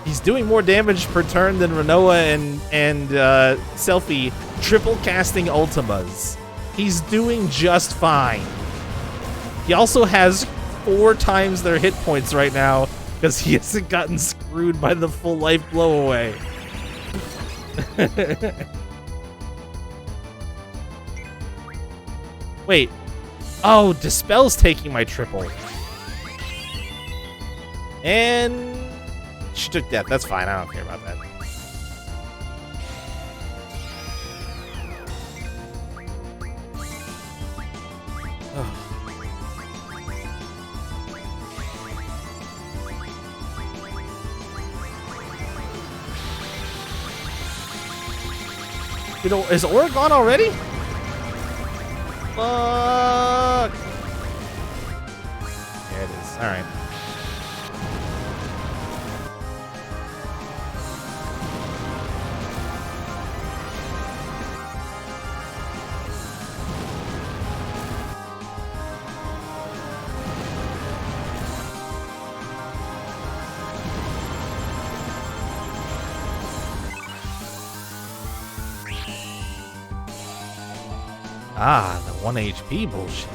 He's doing more damage per turn than Renoa and Selfie triple casting Ultimas. He's doing just fine. He also has 4 times their hit points right now because he hasn't gotten screwed by the full life blow away. Wait. Oh, Dispel's taking my triple. And she took death. That's fine. I don't care about that. You know, is Aura gone already? Fuck. There it is. All right. Ah, the 1 HP bullshit.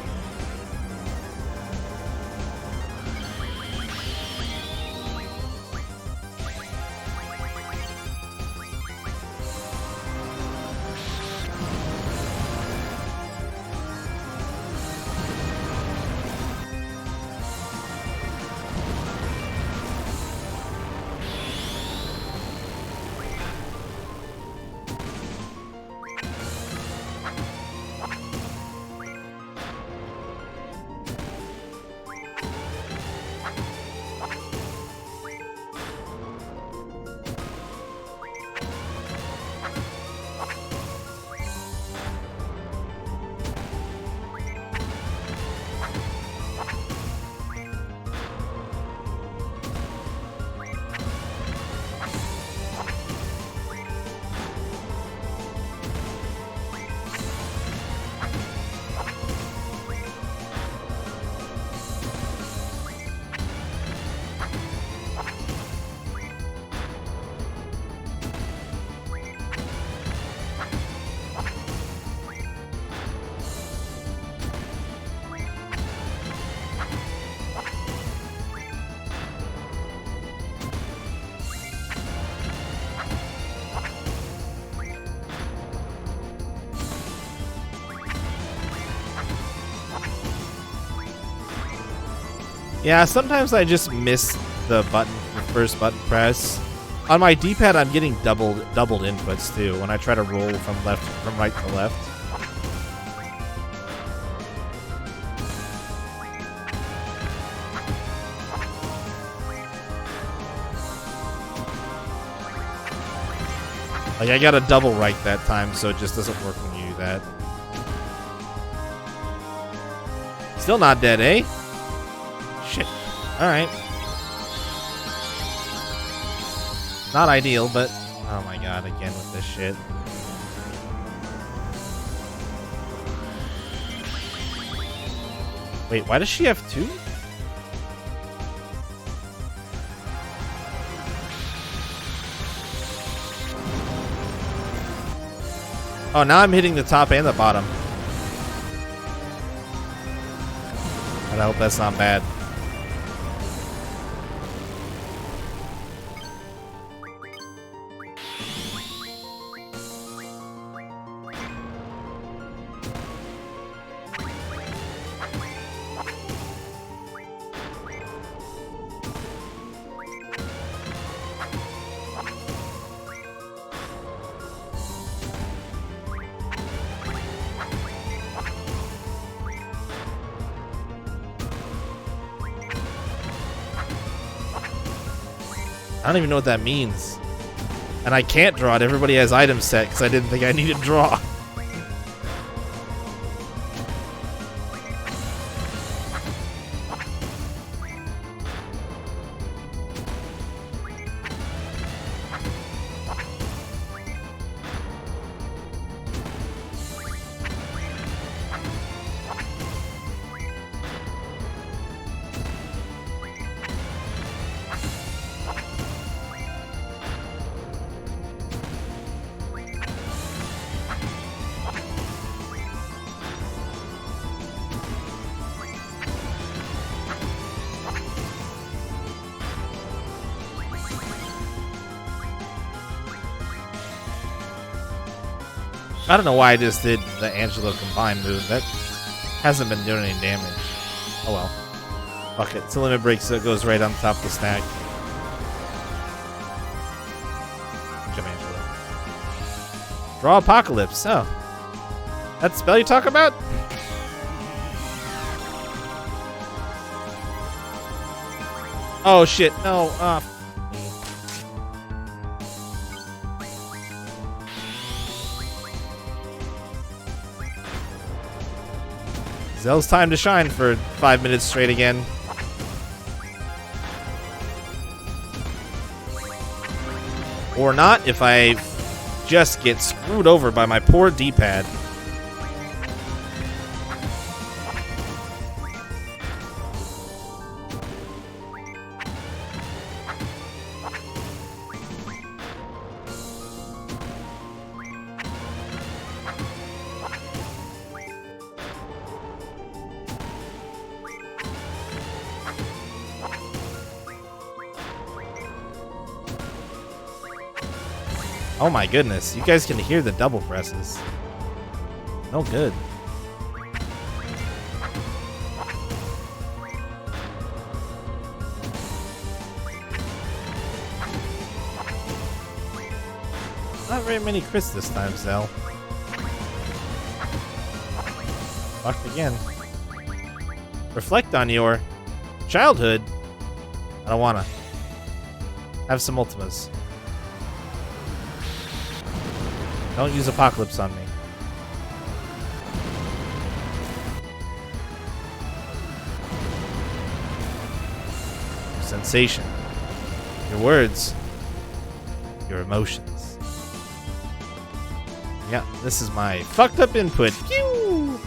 Yeah, sometimes I just miss the first button press. On my D-pad, I'm getting doubled inputs too when I try to roll from right to left. Like, I got a double right that time, so it just doesn't work when you do that. Still not dead, eh? Shit. Alright. Not ideal, but... Oh my god, again with this shit. Wait, why does she have two? Oh, now I'm hitting the top and the bottom. And I hope that's not bad. I don't even know what that means. And I can't draw it. Everybody has items set because I didn't think I needed to draw. I don't know why I just did the Angelo combine move. That hasn't been doing any damage. Oh well. Fuck it. It's a limit break, so it goes right on top of the stack. Jump Angelo. Draw Apocalypse. Oh. That spell you talk about? Oh shit. No. Zell's time to shine for 5 minutes straight again. Or not if I just get screwed over by my poor D-pad. Oh my goodness, you guys can hear the double presses. No good. Not very many crits this time, Zell. Fucked again. Reflect on your childhood. I don't wanna. Have some Ultimas. Don't use Apocalypse on me. Your sensation. Your words. Your emotions. Yeah, this is my fucked up input. Pew!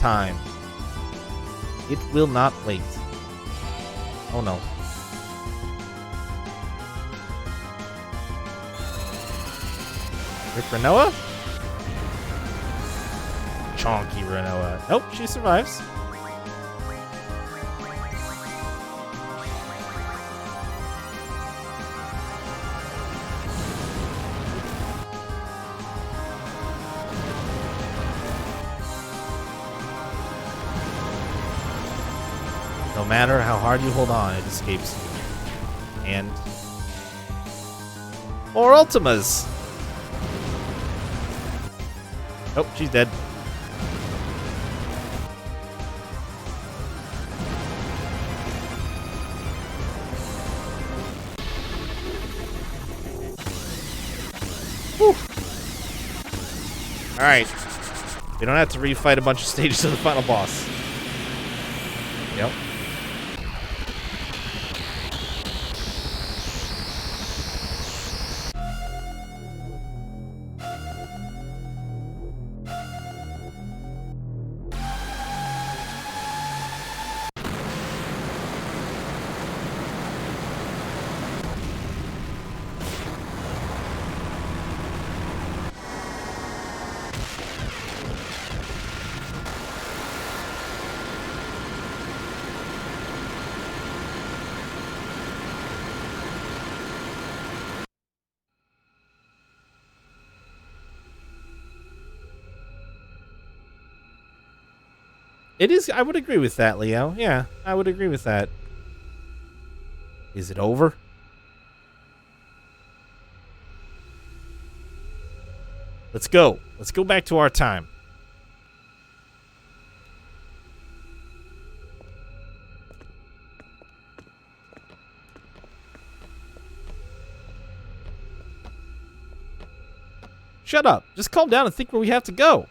Time. It will not wait. Oh no. Rick Renoa? Chonky Renoa. Nope, she survives. No matter how hard you hold on, it escapes you. And more Ultimas. Oh, she's dead. Whew. All right. We don't have to refight a bunch of stages to the final boss. Yep. It is. I would agree with that, Leo. Yeah, I would agree with that. Is it over? Let's go. Let's go back to our time. Shut up. Just calm down and think where we have to go.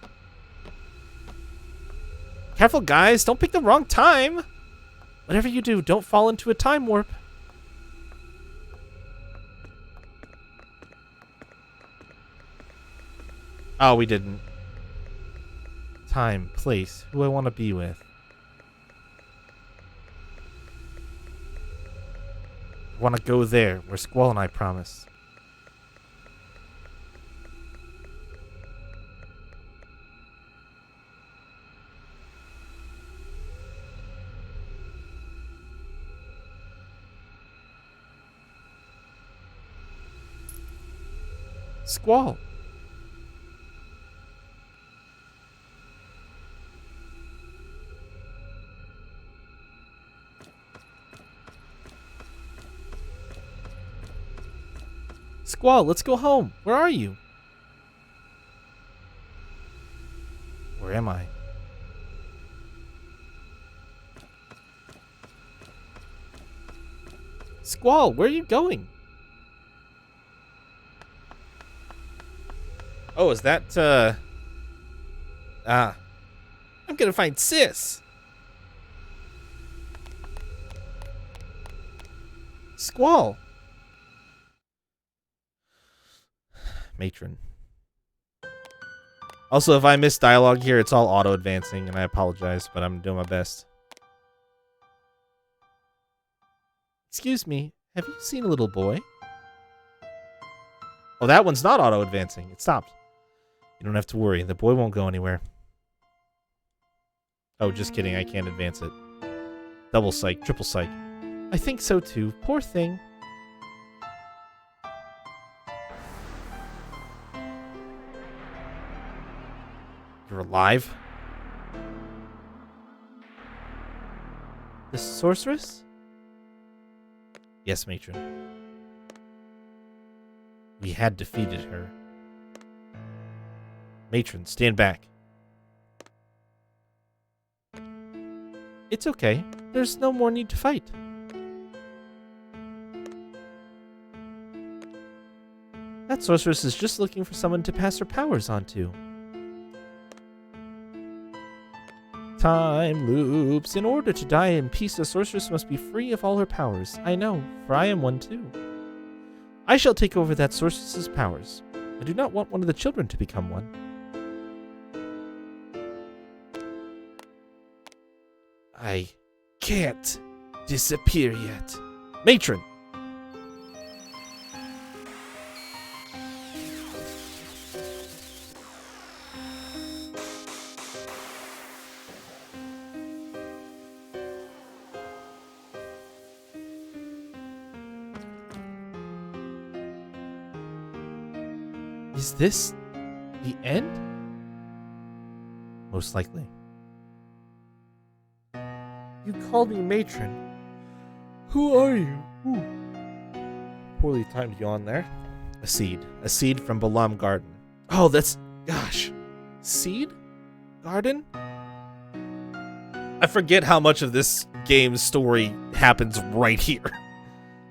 Careful, guys. Don't pick the wrong time. Whatever you do, don't fall into a time warp. Oh, we didn't. Time, place, who I want to be with. I want to go there, where Squall and I promised. Squall. Squall, let's go home. Where are you? Where am I? Squall, where are you going? Oh, is that, I'm gonna find Sis. Squall. Matron. Also, if I miss dialogue here, it's all auto-advancing, and I apologize, but I'm doing my best. Excuse me, have you seen a little boy? Oh, that one's not auto-advancing. It stopped. You don't have to worry. The boy won't go anywhere. Oh, just kidding. I can't advance it. Double psych. Triple psych. I think so, too. Poor thing. You're alive? The sorceress? Yes, matron. We had defeated her. Matron, stand back. It's okay. There's no more need to fight. That sorceress is just looking for someone to pass her powers on to. Time loops. In order to die in peace, the sorceress must be free of all her powers. I know, for I am one too. I shall take over that sorceress's powers. I do not want one of the children to become one. I can't disappear yet. Matron! Is this the end? Most likely. You call me matron. Who are you? Ooh. Poorly timed yawn there. A seed. A seed from Balam Garden. Oh, that's... Gosh. Seed? Garden? I forget how much of this game's story happens right here.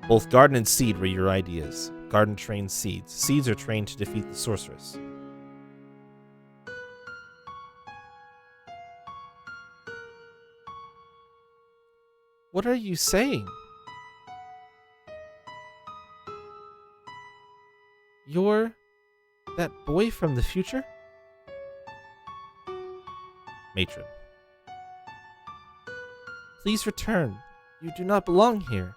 Both garden and seed were your ideas. Garden trains seeds. Seeds are trained to defeat the sorceress. What are you saying? You're that boy from the future? Matron. Please return. You do not belong here.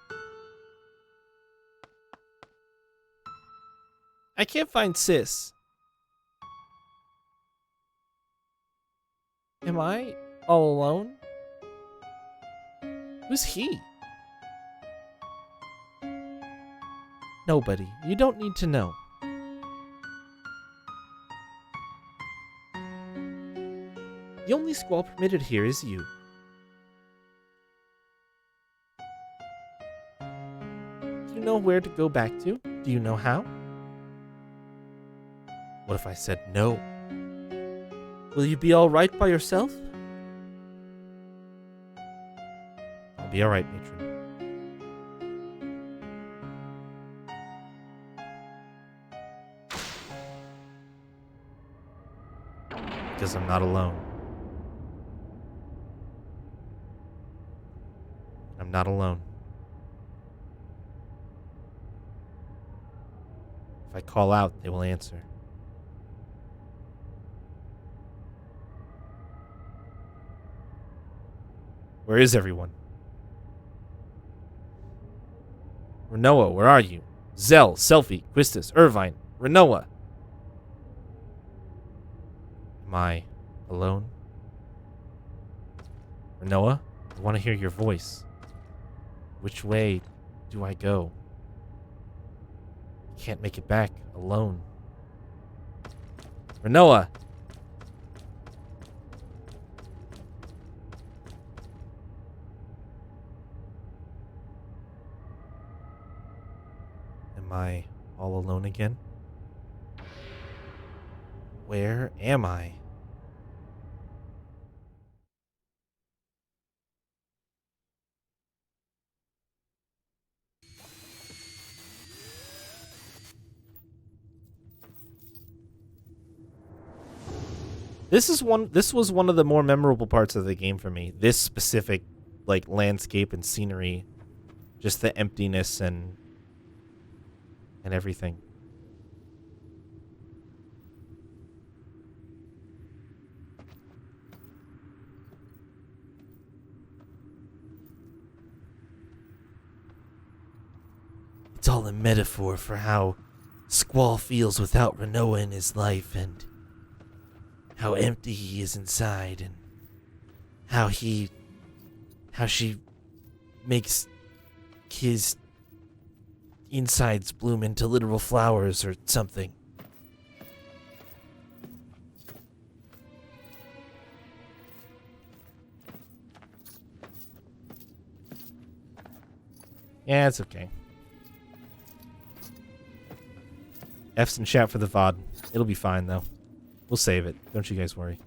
I can't find Sis. Am I all alone? Who's he? Nobody. You don't need to know. The only squall permitted here is you. Do you know where to go back to? Do you know how? What if I said no? Will you be alright by yourself? I'll be alright, matron. Because I'm not alone. I'm not alone. If I call out, they will answer. Where is everyone? Renoa, where are you? Zell, Selfie, Quistis, Irvine, Renoa. Am I alone? Renoa, I want to hear your voice. Which way do I go? I can't make it back alone. Renoa! Am I all alone again? Where am I? This was one of the more memorable parts of the game for me. This specific like landscape and scenery, just the emptiness and everything. It's all a metaphor for how Squall feels without Renoa in his life, and how empty he is inside, and how she makes his insides bloom into literal flowers or something. Yeah, it's okay. F's in chat for the VOD. It'll be fine, though. We'll save it. Don't you guys worry.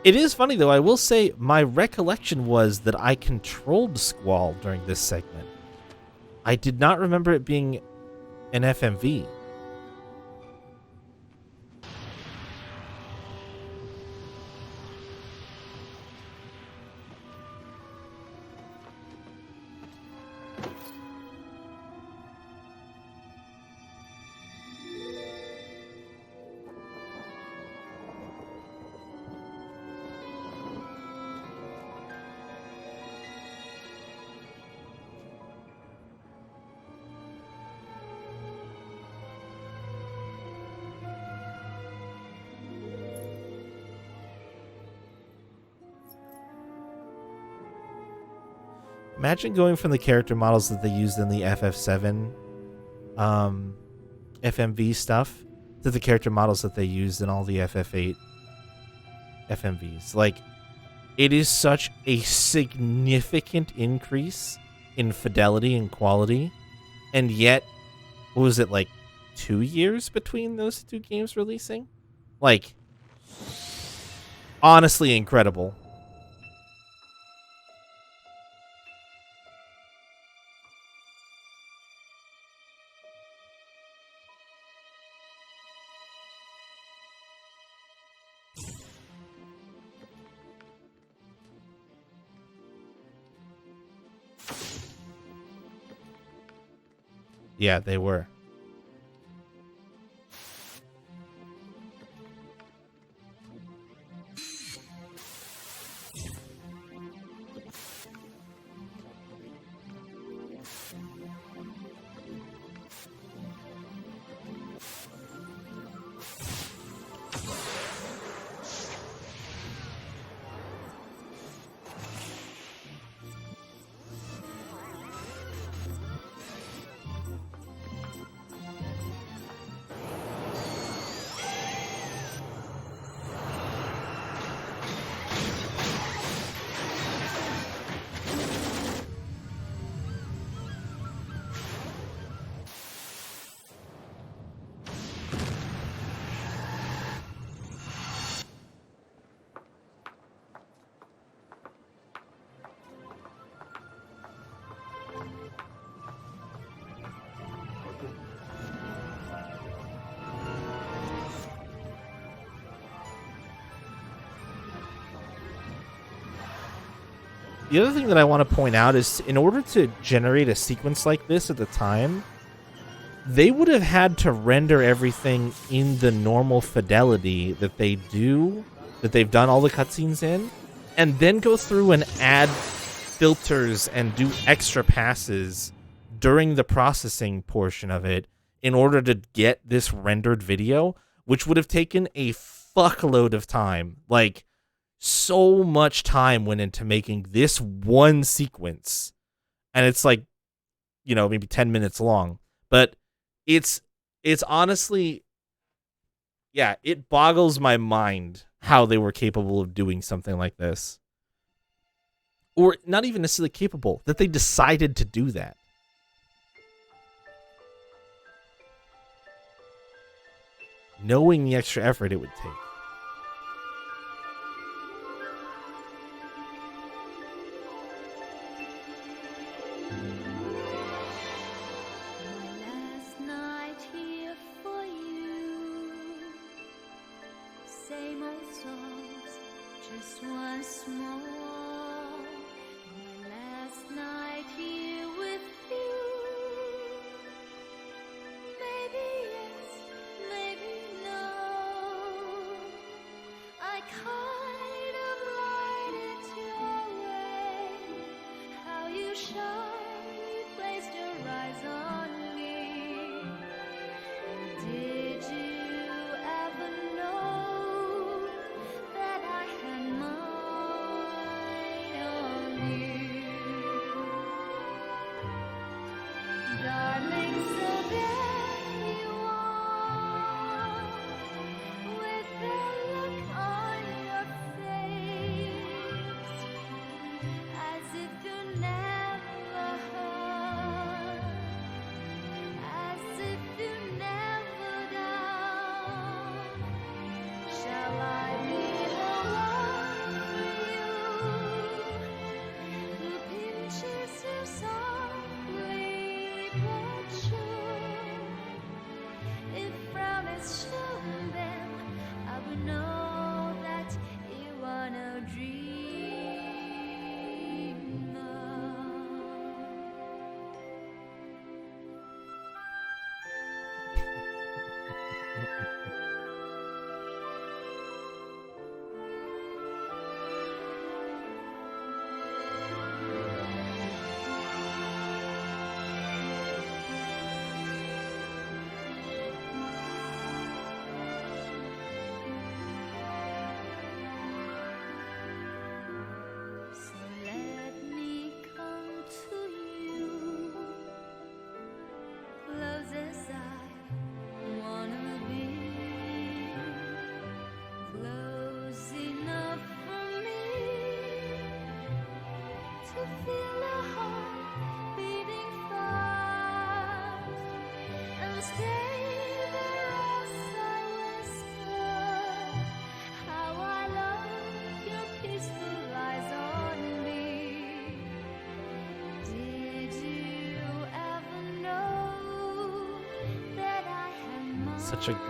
It is funny, though. I will say my recollection was that I controlled Squall during this segment. I did not remember it being an FMV. Imagine going from the character models that they used in the FF7 FMV stuff to the character models that they used in all the FF8 FMVs. Like, it is such a significant increase in fidelity and quality, and yet, what was it, like 2 years between those two games releasing? Like, honestly incredible. Yeah, they were. The other thing that I want to point out is, in order to generate a sequence like this at the time, they would have had to render everything in the normal fidelity that they do, that they've done all the cutscenes in, and then go through and add filters and do extra passes during the processing portion of it in order to get this rendered video, which would have taken a fuckload of time. Like, so much time went into making this one sequence, and it's like, you know, maybe 10 minutes long, but it's honestly, yeah, it boggles my mind how they were capable of doing something like this, or not even necessarily capable, that they decided to do that. Knowing the extra effort it would take. Such a goof.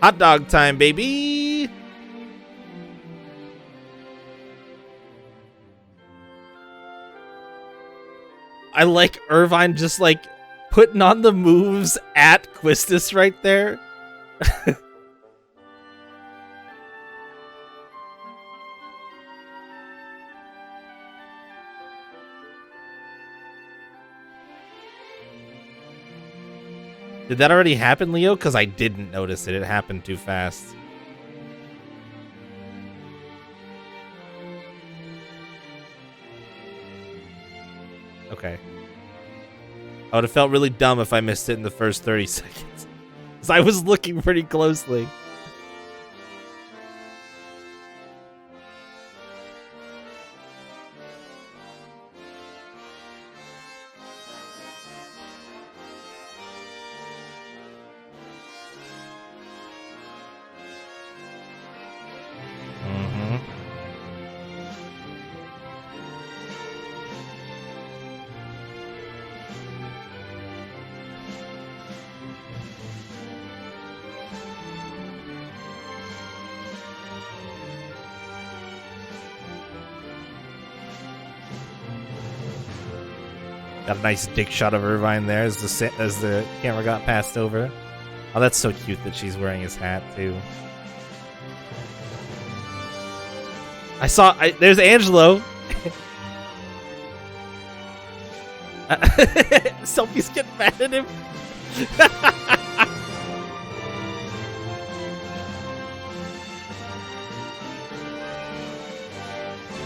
Hot dog time, baby. I like Irvine just like putting on the moves at Quistis right there. Did that already happen, Leo? Because I didn't notice it. It happened too fast. Okay. I would have felt really dumb if I missed it in the first 30 seconds. Because I was looking pretty closely. Got a nice dick shot of Irvine there as the camera got passed over. Oh, that's so cute that she's wearing his hat too. There's Angelo. Sophie's getting mad at him.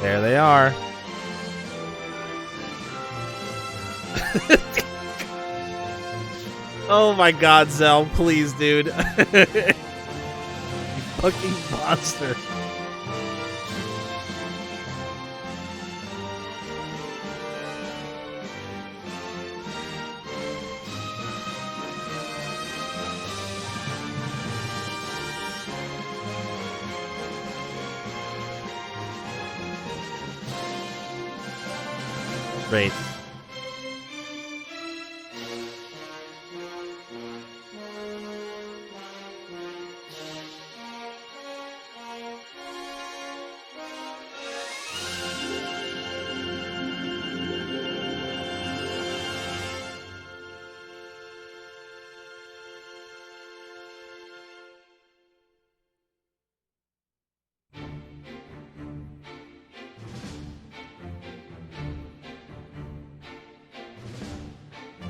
There they are. Oh my god, Zell, please, dude. You fucking monster. Great.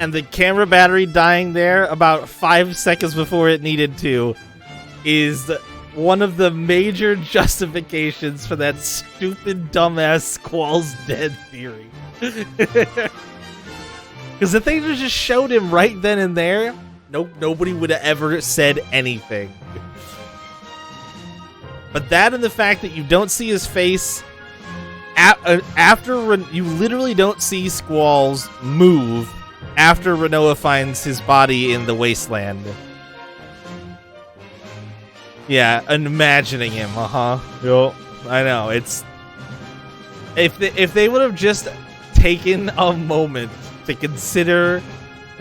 and the camera battery dying there about 5 seconds before it needed to is one of the major justifications for that stupid, dumbass Squall's dead theory. Because if they just showed him right then and there, nobody would have ever said anything. But that and the fact that you don't see his face after you literally don't see Squalls move after Renoa finds his body in the wasteland. Yeah, imagining him, Yo, I know. It's if they would have just taken a moment to consider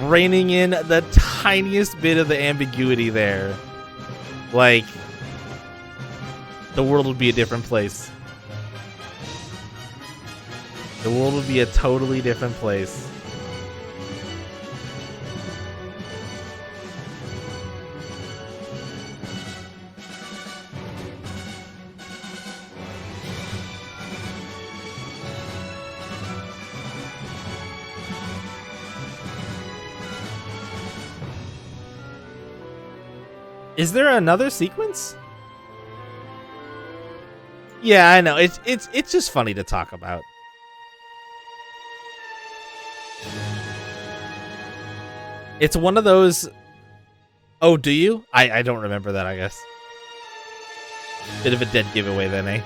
reining in the tiniest bit of the ambiguity there, like, the world would be a different place. The world would be a totally different place. Is there another sequence? Yeah, I know. It's just funny to talk about. It's one of those. Oh, do you? I don't remember that, I guess. Bit of a dead giveaway then, eh?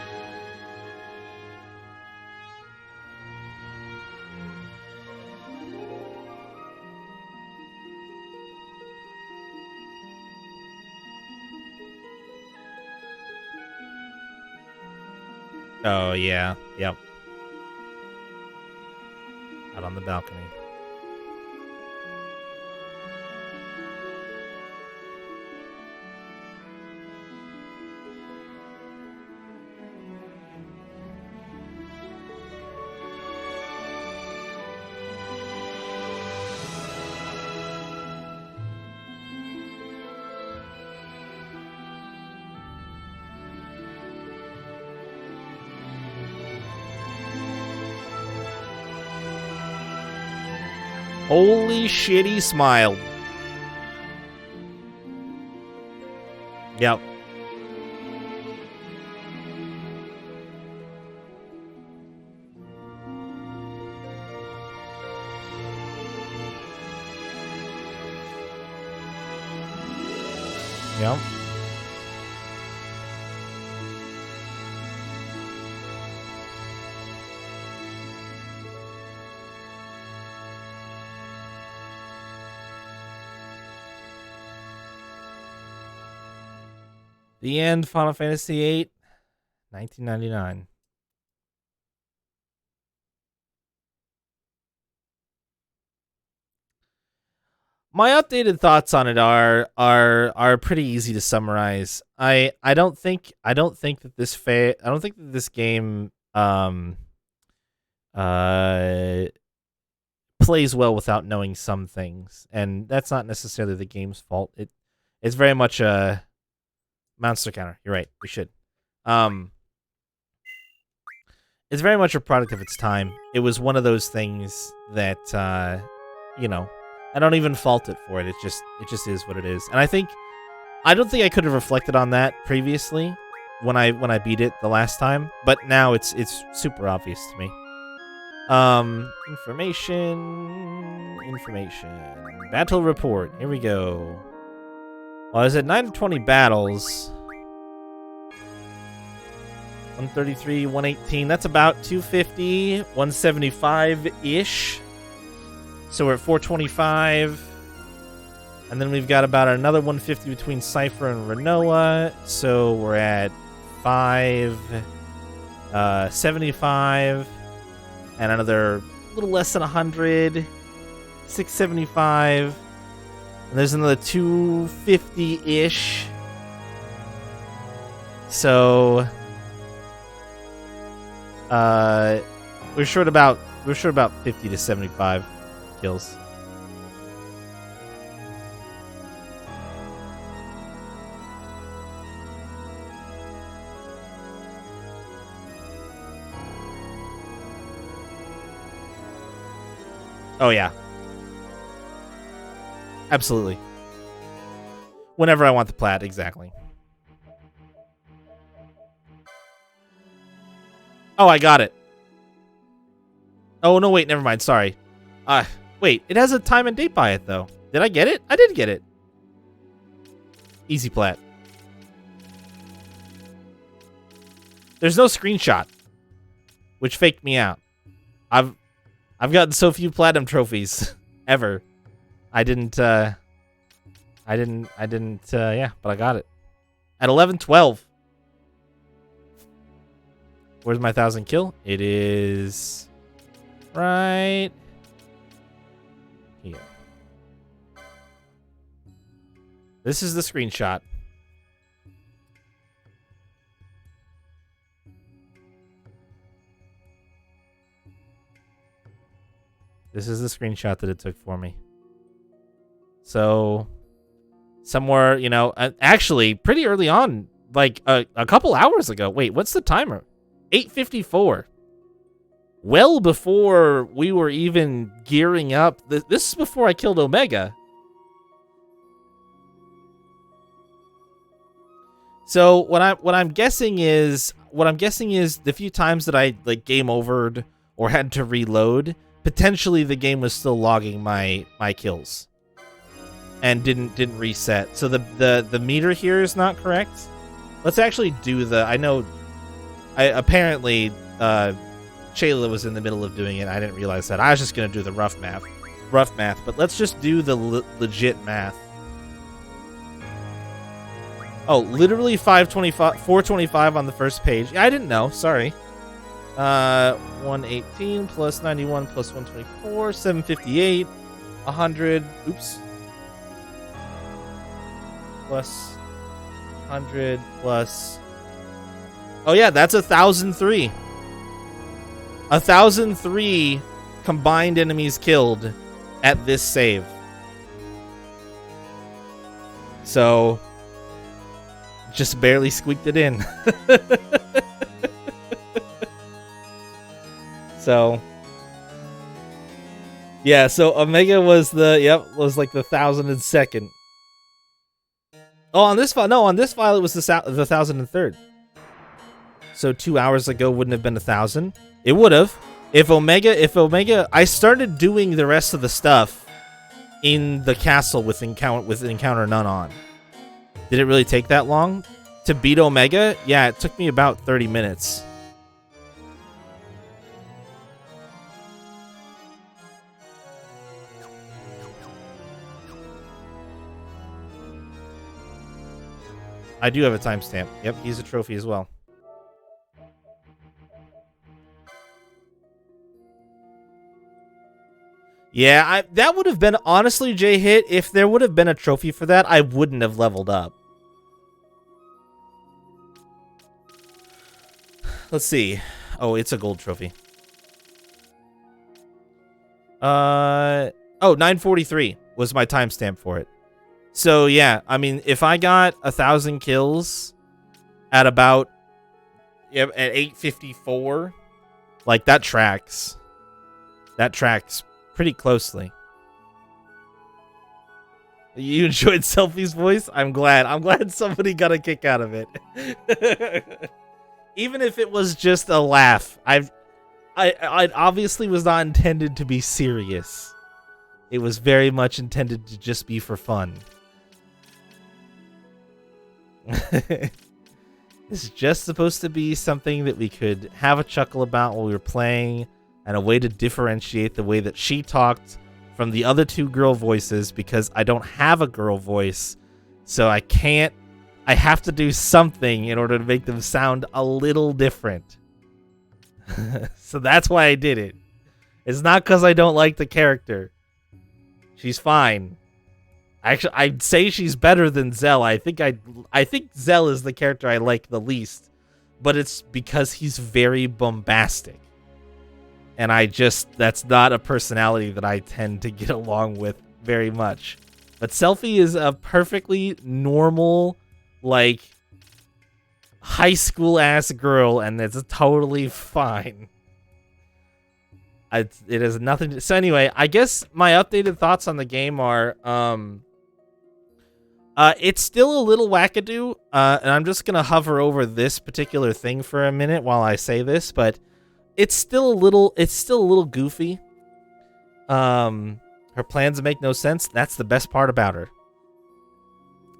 Oh, yeah. Yep. Out on the balcony. Holy shit, he smiled. Yep. Yep. The end, Final Fantasy VIII, 1999. My updated thoughts on it are pretty easy to summarize. I don't think that this game plays well without knowing some things, and that's not necessarily the game's fault. It's very much a monster counter. You're right. We should. It's very much a product of its time. It was one of those things that, I don't even fault it for it. It just is what it is. And I don't think I could have reflected on that previously when I beat it the last time, but now it's super obvious to me. Information. Battle report. Here we go. Well, I was at 9 of 20 battles. 133, 118. That's about 250, 175-ish. So we're at 425. And then we've got about another 150 between Cypher and Renoa. So we're at 575. And another little less than 100. 675. And there's another 250-ish. So we're short about 50 to 75 kills. Oh yeah. Absolutely. Whenever I want the plat, exactly. Oh, I got it. Oh, no, wait, never mind. Sorry. Wait, it has a time and date by it, though. Did I get it? I did get it. Easy plat. There's no screenshot, which faked me out. I've gotten so few platinum trophies ever. I didn't, yeah, but I got it. At 11:12. Where's my 1,000 kill? It is right here. This is the screenshot. This is the screenshot that it took for me. So, somewhere, you know, actually, pretty early on, like a couple hours ago. Wait, what's the timer? 8:54. Well before we were even gearing up. This is before I killed Omega. So what I'm guessing is the few times that I like game overed or had to reload, potentially the game was still logging my kills and didn't reset. So the meter here is not correct. Let's actually do apparently Shayla was in the middle of doing it. I didn't realize that. I was just going to do the rough math, but let's just do the legit math. Oh, literally 425 on the first page. I didn't know. Sorry. 118 plus 91 plus 124, 758, 100. Oops. Plus 100 plus. Oh yeah, that's 1,003. 1,003 combined enemies killed at this save. So, just barely squeaked it in. So, yeah, so Omega was was like the 1,002nd. Oh, on this file, no, on this file it was the 1,003rd. So 2 hours ago wouldn't have been 1,000. It would have. If Omega, I started doing the rest of the stuff in the castle with encounter none on. Did it really take that long to beat Omega? Yeah, it took me about 30 minutes. I do have a timestamp. Yep, he's a trophy as well. Yeah, that would have been, honestly, J-Hit, if there would have been a trophy for that, I wouldn't have leveled up. Let's see. Oh, it's a gold trophy. 943 was my timestamp for it. So, yeah, I mean, if I got 1,000 kills at about, at 8:54, like, that tracks. That tracks pretty closely. You enjoyed Selfie's voice? I'm glad. I'm glad somebody got a kick out of it. Even if it was just a laugh. I obviously was not intended to be serious. It was very much intended to just be for fun. It's just supposed to be something that we could have a chuckle about while we were playing, and a way to differentiate the way that she talked from the other two girl voices, because I don't have a girl voice, so I have to do something in order to make them sound a little different. So that's why I did it. It's not because I don't like the character. She's fine. Actually, I'd say she's better than Zell. I think Zell is the character I like the least, but it's because he's very bombastic. And that's not a personality that I tend to get along with very much. But Selfie is a perfectly normal, like, high school ass girl, and it's totally fine. It has nothing to... So anyway, I guess my updated thoughts on the game are... it's still a little wackadoo, and I'm just gonna hover over this particular thing for a minute while I say this, but it's still a little goofy. Her plans make no sense. That's the best part about her.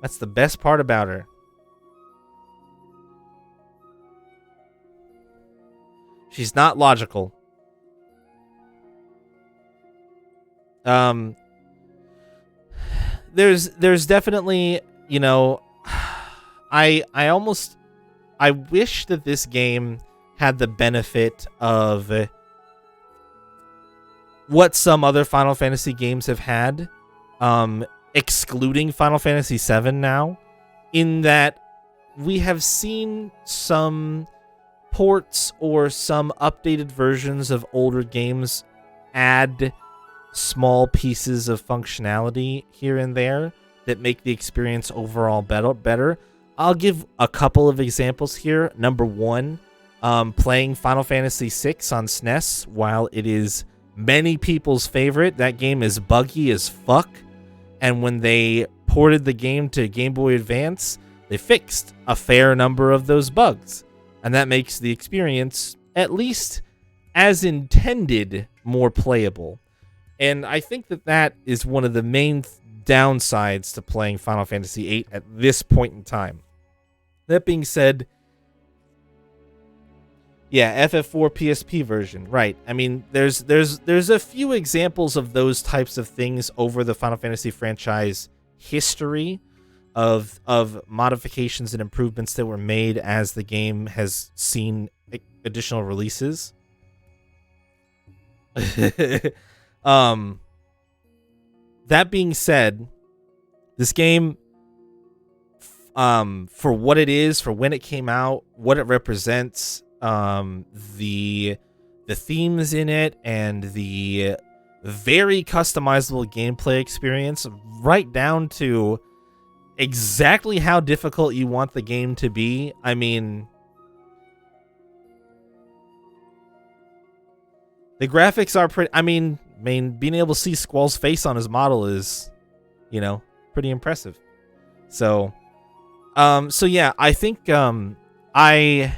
That's the best part about her. She's not logical. There's definitely, you know, I wish that this game had the benefit of what some other Final Fantasy games have had, excluding Final Fantasy VII now, in that we have seen some ports or some updated versions of older games add small pieces of functionality here and there that make the experience overall better. I'll give a couple of examples here. Number one, playing Final Fantasy VI on SNES, while it is many people's favorite, that game is buggy as fuck. And when they ported the game to Game Boy Advance, they fixed a fair number of those bugs. And that makes the experience, at least as intended, more playable. And I think that is one of the main downsides to playing Final Fantasy VIII at this point in time. That being said, yeah, FF4 PSP version, right. I mean, there's a few examples of those types of things over the Final Fantasy franchise history of modifications and improvements that were made as the game has seen additional releases. That being said, this game, for what it is, for when it came out, what it represents, the themes in it, and the very customizable gameplay experience, right down to exactly how difficult you want the game to be. I mean, the graphics are pretty... I mean, being able to see Squall's face on his model is, you know, pretty impressive. So yeah, I think I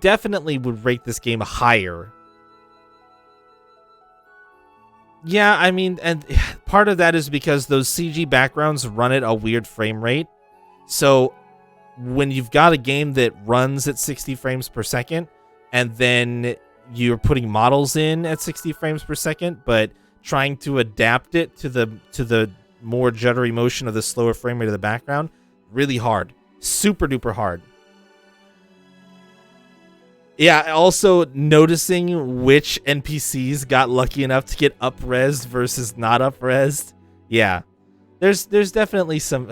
definitely would rate this game higher. Yeah, I mean, and part of that is because those CG backgrounds run at a weird frame rate. So when you've got a game that runs at 60 frames per second, and then you're putting models in at 60 frames per second, but trying to adapt it to the more juddery motion of the slower frame rate of the background, really hard. Super duper hard. Yeah, also noticing which NPCs got lucky enough to get up-resed versus not up-resed. Yeah. There's definitely some...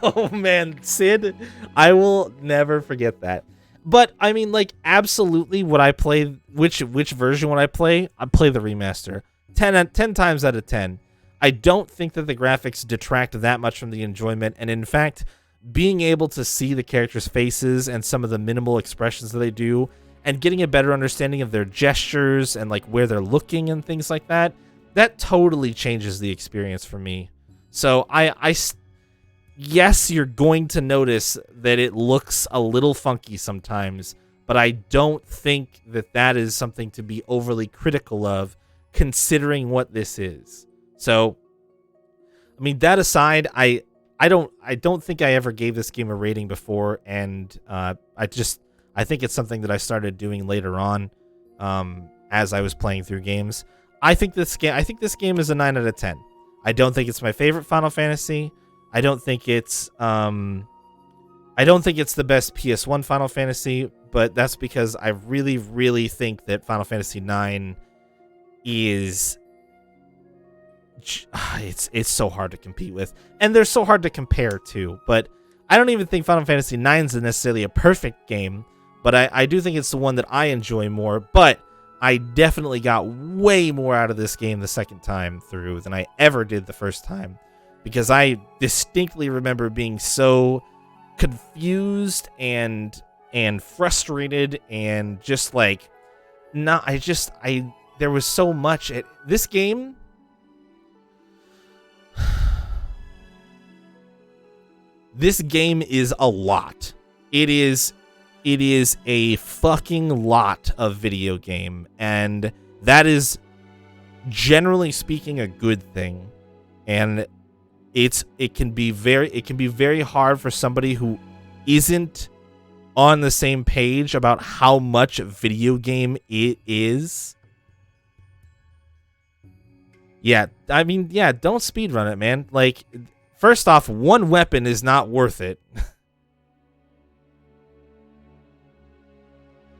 Oh man, Sid, I will never forget that. But, I mean, like, absolutely would I play... Which version would I play? I'd play the remaster. 10 times out of 10. I don't think that the graphics detract that much from the enjoyment, and in fact, being able to see the characters' faces and some of the minimal expressions that they do, and getting a better understanding of their gestures and like where they're looking and things like that, that totally changes the experience for me. So yes, you're going to notice that it looks a little funky sometimes, but I don't think that that is something to be overly critical of, considering what this is. So, I mean, that aside, I don't think I ever gave this game a rating before, and I think it's something that I started doing later on, as I was playing through games. I think this game is a 9 out of 10. I don't think it's my favorite Final Fantasy. I don't think it's the best PS1 Final Fantasy, but that's because I really, really think that Final Fantasy IX is... It's so hard to compete with, and they're so hard to compare to. But I don't even think Final Fantasy IX is necessarily a perfect game, but I do think it's the one that I enjoy more. But I definitely got way more out of this game the second time through than I ever did the first time, because I distinctly remember being so confused and frustrated and just like no, there was so much. This game, this game is a lot. It is a fucking lot of video game, and that is generally speaking a good thing. And it can be very hard for somebody who isn't on the same page about how much video game it is. Yeah, I mean, yeah, don't speedrun it, man. Like, first off, one weapon is not worth it.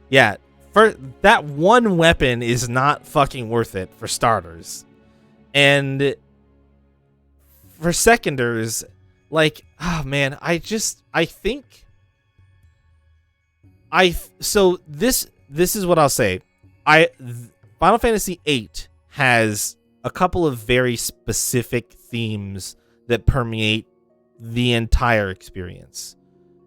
Yeah, for that one weapon is not fucking worth it, for starters. And for seconders, like, oh man, so this is what I'll say. Final Fantasy VIII has a couple of very specific themes that permeate the entire experience.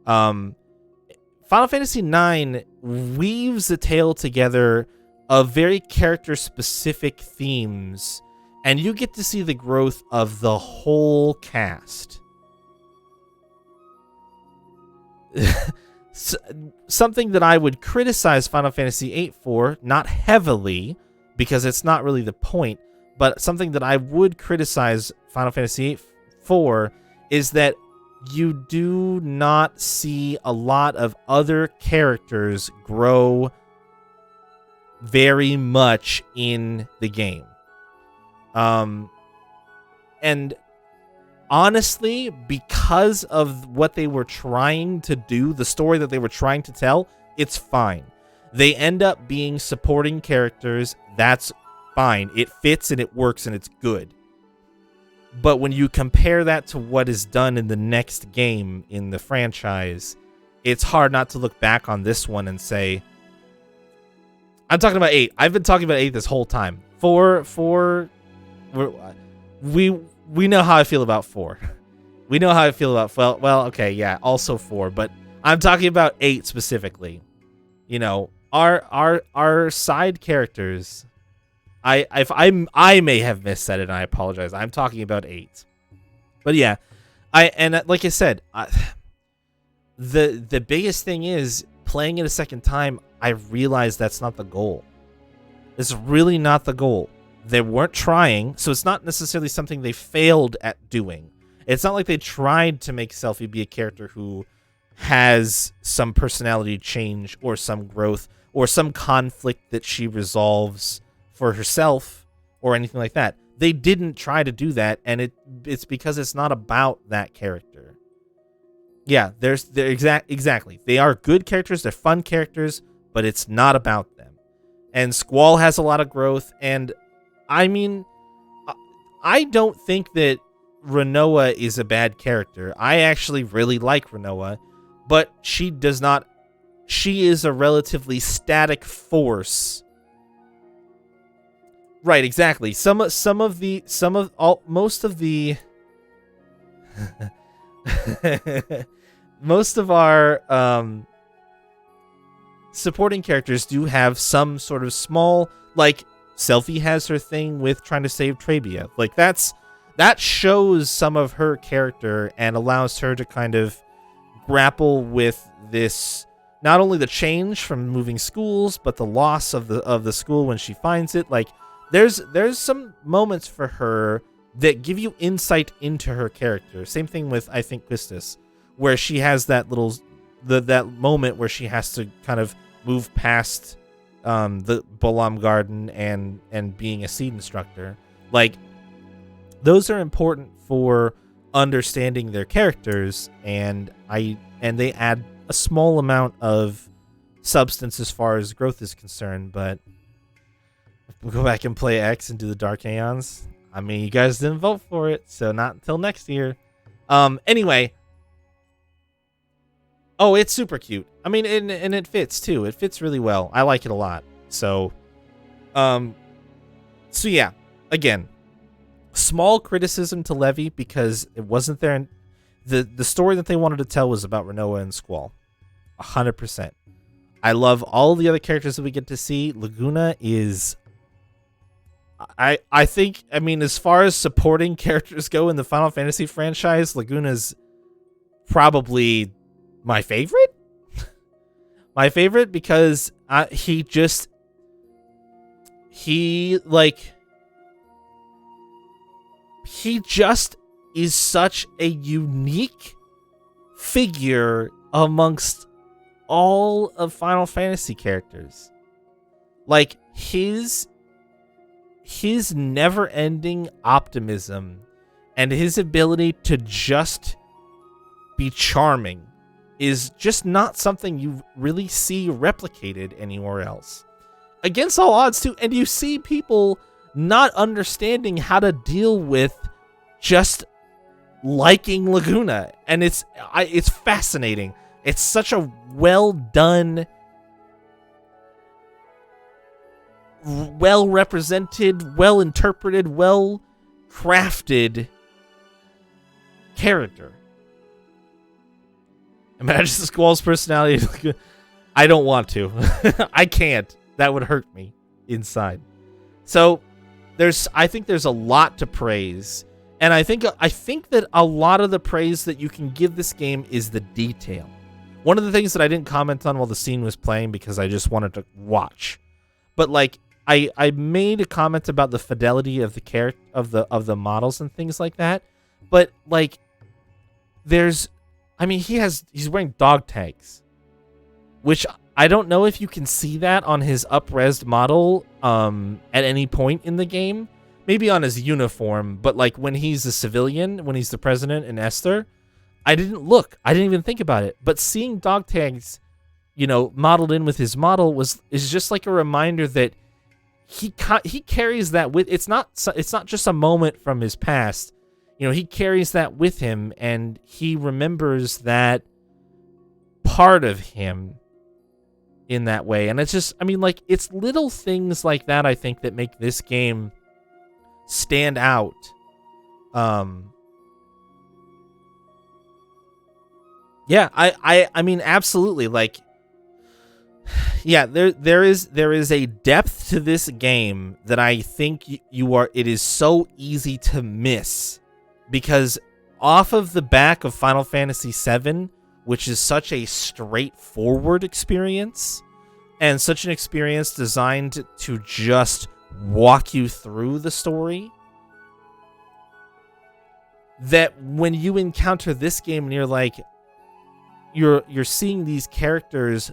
Final Fantasy IX weaves a tale together of very character-specific themes, and you get to see the growth of the whole cast. Something that I would criticize Final Fantasy VIII for, not heavily, because it's not really the point, but something that I would criticize Final Fantasy VIII for is that you do not see a lot of other characters grow very much in the game. And honestly, because of what they were trying to do, the story that they were trying to tell, it's fine. They end up being supporting characters. That's fine. It fits and it works and it's good. But when you compare that to what is done in the next game in the franchise, it's hard not to look back on this one and say, I'm talking about 8. I've been talking about 8 this whole time. 4, we know how I feel about 4. We know how I feel about, well, okay, yeah, also 4, but I'm talking about 8 specifically. You know, our side characters, I may have missaid it, and I apologize. I'm talking about 8. But yeah, like I said, the biggest thing is playing it a second time, I realized that's not the goal. It's really not the goal. They weren't trying, so it's not necessarily something they failed at doing. It's not like they tried to make Selphie be a character who has some personality change or some growth or some conflict that she resolves for herself or anything like that. They didn't try to do that, and it's because it's not about that character. Yeah, exactly. They are good characters, they're fun characters, but it's not about them. And Squall has a lot of growth, and I mean, I don't think that Rinoa is a bad character. I actually really like Rinoa, but she is a relatively static force. Right, exactly. Most of the most of our supporting characters do have some sort of small, like Selphie has her thing with trying to save Trebia. Like that shows some of her character and allows her to kind of grapple with this, not only the change from moving schools, but the loss of the school when she finds it. Like there's some moments for her that give you insight into her character. Same thing with, I think, Quistis, where she has that that moment where she has to kind of move past the Bolam Garden and being a seed instructor. Like, those are important for understanding their characters, and they add a small amount of substance as far as growth is concerned. But we'll go back and play X and do the Dark Aeons. I mean, you guys didn't vote for it, so not until next year. Anyway. Oh, it's super cute. I mean, and it fits too. It fits really well. I like it a lot. So yeah. Again, small criticism to Levy because it wasn't there. And the story that they wanted to tell was about Rinoa and Squall. 100%. I love all the other characters that we get to see. Laguna is... I think, I mean, as far as supporting characters go in the Final Fantasy franchise, Laguna's probably my favorite. My favorite because he just is such a unique figure amongst all of Final Fantasy characters. Like, his never-ending optimism and his ability to just be charming is just not something you really see replicated anywhere else. Against all odds, too, and you see people not understanding how to deal with just liking Laguna, and it's fascinating. It's such a well done, well represented, well interpreted, well crafted character. Imagine the Squall's personality. I don't want to. I can't. That would hurt me inside. So I think there's a lot to praise. And I think that a lot of the praise that you can give this game is the detail. One of the things that I didn't comment on while the scene was playing because I just wanted to watch. But like I made a comment about the fidelity of the character of the models and things like that. But like he's wearing dog tags, which I don't know if you can see that on his up-resed model at any point in the game. Maybe on his uniform, but like when he's a civilian, when he's the president in Esther, I didn't look. I didn't even think about it. But seeing dog tags, modeled in with his model is just like a reminder that he carries that with. It's not just a moment from his past. He carries that with him, and he remembers that part of him in that way. And it's just, it's little things like that, I think, that make this game stand out. Yeah, I mean, absolutely. Like, yeah, there is a depth to this game that I think it is so easy to miss, because off of the back of Final Fantasy VII, which is such a straightforward experience and such an experience designed to just walk you through the story, that when you encounter this game and you're like, you're seeing these characters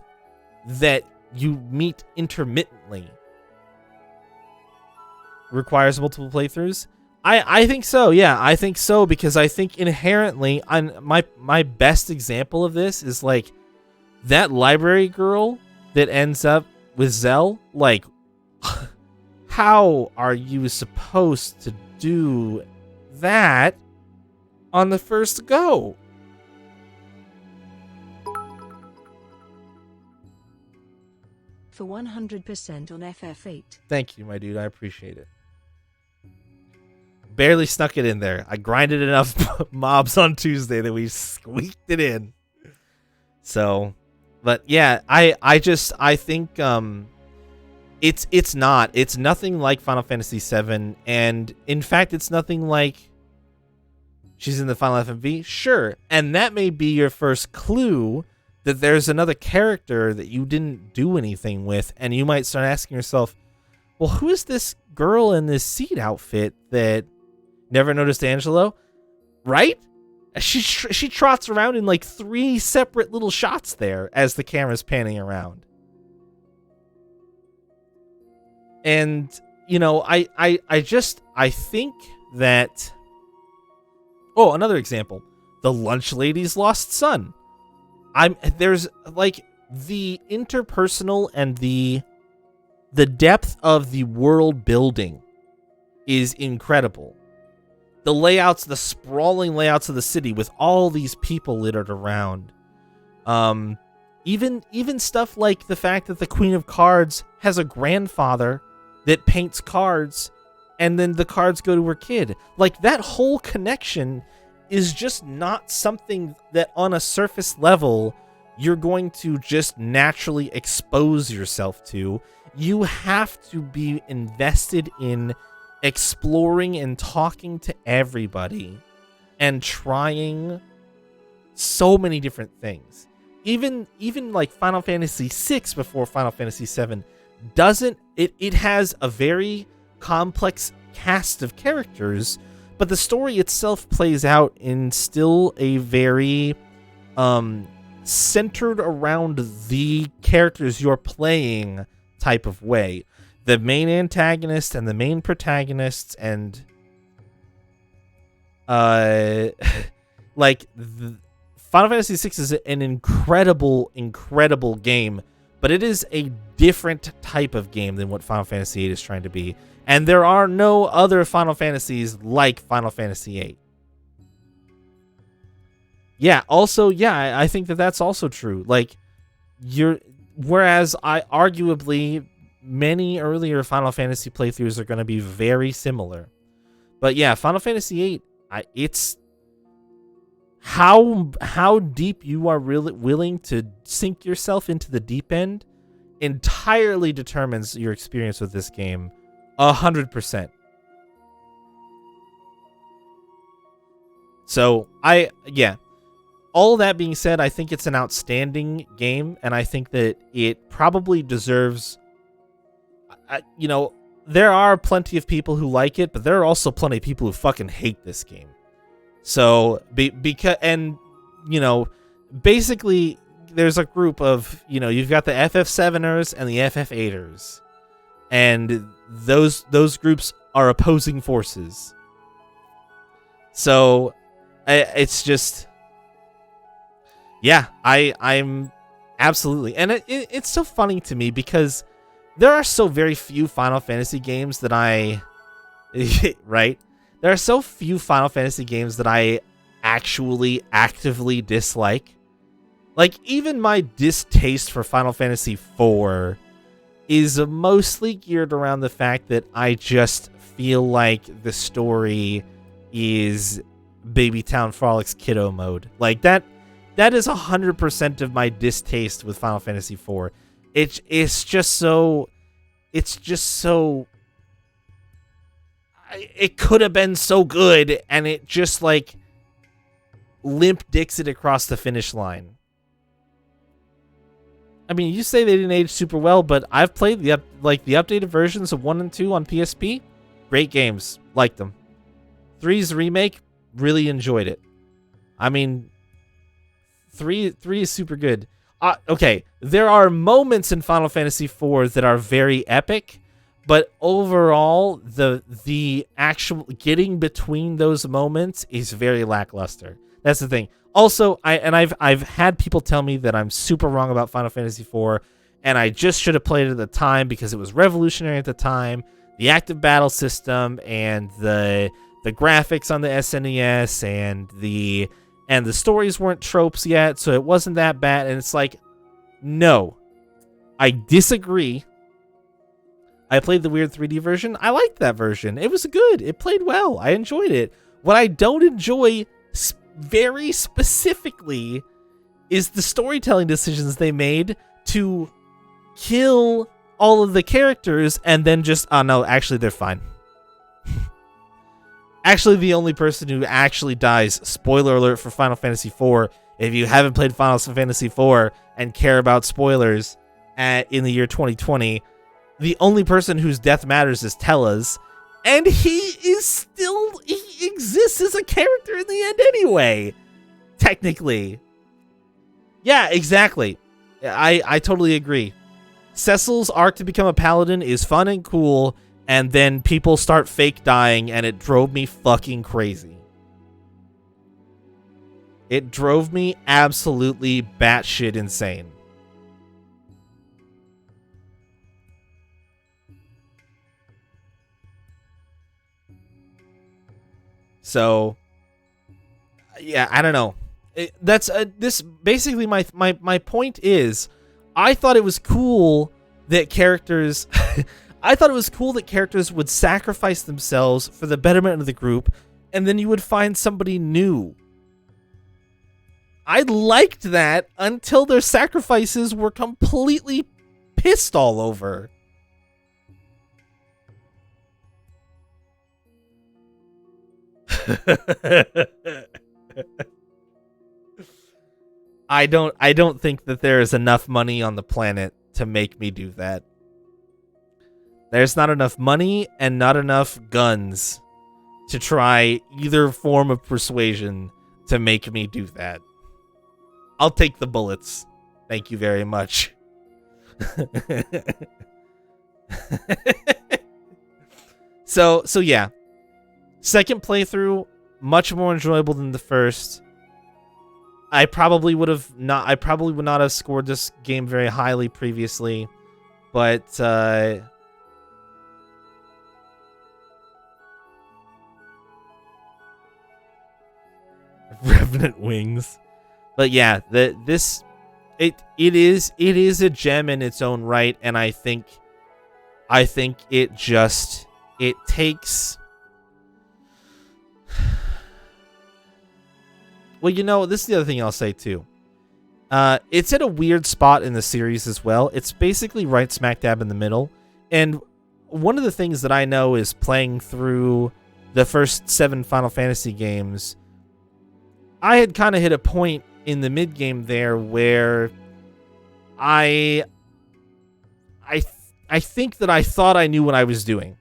that you meet intermittently, requires multiple playthroughs. I think so. Yeah, I think so, because I think inherently, my best example of this is like that library girl that ends up with Zell. Like, how are you supposed to do that on the first go? For 100% on FF8. Thank you, my dude. I appreciate it. Barely snuck it in there. I grinded enough mobs on Tuesday that we squeaked it in. So, but yeah, I think it's nothing like Final Fantasy VII, and in fact, it's nothing like she's in the Final FMV. Sure, and that may be your first clue that there's another character that you didn't do anything with, and you might start asking yourself, well, who is this girl in this Seed outfit that never noticed Angelo? Right? She trots around in like 3 separate little shots there as the camera's panning around. And, I think that... Oh, another example. The Lunch Lady's lost son. There's like the interpersonal and the depth of the world building is incredible. The layouts, the sprawling layouts of the city with all these people littered around. Even stuff like the fact that the Queen of Cards has a grandfather that paints cards, and then the cards go to her kid. Like, that whole connection is just not something that on a surface level you're going to just naturally expose yourself to. You have to be invested in exploring and talking to everybody and trying so many different things. Even like Final Fantasy VI before Final Fantasy VII doesn't, it has a very complex cast of characters, but the story itself plays out in still a very centered around the characters you're playing type of way. The main antagonist and the main protagonists and Final Fantasy VI is an incredible game, but it is a different type of game than what Final Fantasy VIII is trying to be. And there are no other Final Fantasies like Final Fantasy VIII. Yeah, also, yeah, I think that that's also true. Like, whereas arguably many earlier Final Fantasy playthroughs are going to be very similar. But yeah, Final Fantasy VIII, it's how deep you are really willing to sink yourself into the deep end entirely determines your experience with this game 100%. So all that being said, I think it's an outstanding game, and I think that it probably deserves, there are plenty of people who like it, but there are also plenty of people who fucking hate this game. So, basically, there's a group of, you've got the FF7ers and the FF8ers, and those groups are opposing forces. So, it's just, yeah, I'm absolutely, and it's so funny to me because there are so very few Final Fantasy games that right? There are so few Final Fantasy games that I actually actively dislike. Like, even my distaste for Final Fantasy IV is mostly geared around the fact that I just feel like the story is Baby Town Frolics kiddo mode. Like, that is 100% of my distaste with Final Fantasy IV. It's just so it could have been so good, and it just like limp dicks it across the finish line. I mean, you say they didn't age super well, but I've played the updated versions of 1 and 2 on PSP. Great games, liked them. 3's remake, really enjoyed it. I mean, 3 is super good. Okay, there are moments in Final Fantasy IV that are very epic, but overall, the actual getting between those moments is very lackluster. That's the thing. Also, I've had people tell me that I'm super wrong about Final Fantasy IV, and I just should have played it at the time because it was revolutionary at the time. The active battle system and the graphics on the SNES and the stories weren't tropes yet, so it wasn't that bad. And it's like, no, I disagree. I played the weird 3D version. I liked that version. It was good. It played well. I enjoyed it. What I don't enjoy very specifically is the storytelling decisions they made to kill all of the characters and then just, oh no, actually they're fine. Actually, the only person who actually dies, spoiler alert for Final Fantasy IV, if you haven't played Final Fantasy IV and care about spoilers in the year 2020, the only person whose death matters is Tella's, and he exists as a character in the end anyway, technically. Yeah, exactly. I totally agree. Cecil's arc to become a paladin is fun and cool, and then people start fake dying, and it drove me fucking crazy. It drove me absolutely batshit insane. So, yeah, I don't know. This basically my point is, I thought it was cool that characters I thought it was cool that characters would sacrifice themselves for the betterment of the group, and then you would find somebody new. I liked that until their sacrifices were completely pissed all over. I don't think that there is enough money on the planet to make me do that. There's not enough money and not enough guns to try either form of persuasion to make me do that. I'll take the bullets. Thank you very much. So yeah. Second playthrough, much more enjoyable than the first. I probably would not have scored this game very highly previously, but Revenant Wings. But yeah, it is a gem in its own right, and I think it takes. Well, this is the other thing I'll say too. It's at a weird spot in the series as well. It's basically right smack dab in the middle. And one of the things that I know is playing through the first 7 Final Fantasy games, I had kind of hit a point in the mid game there where I think that I thought I knew what I was doing.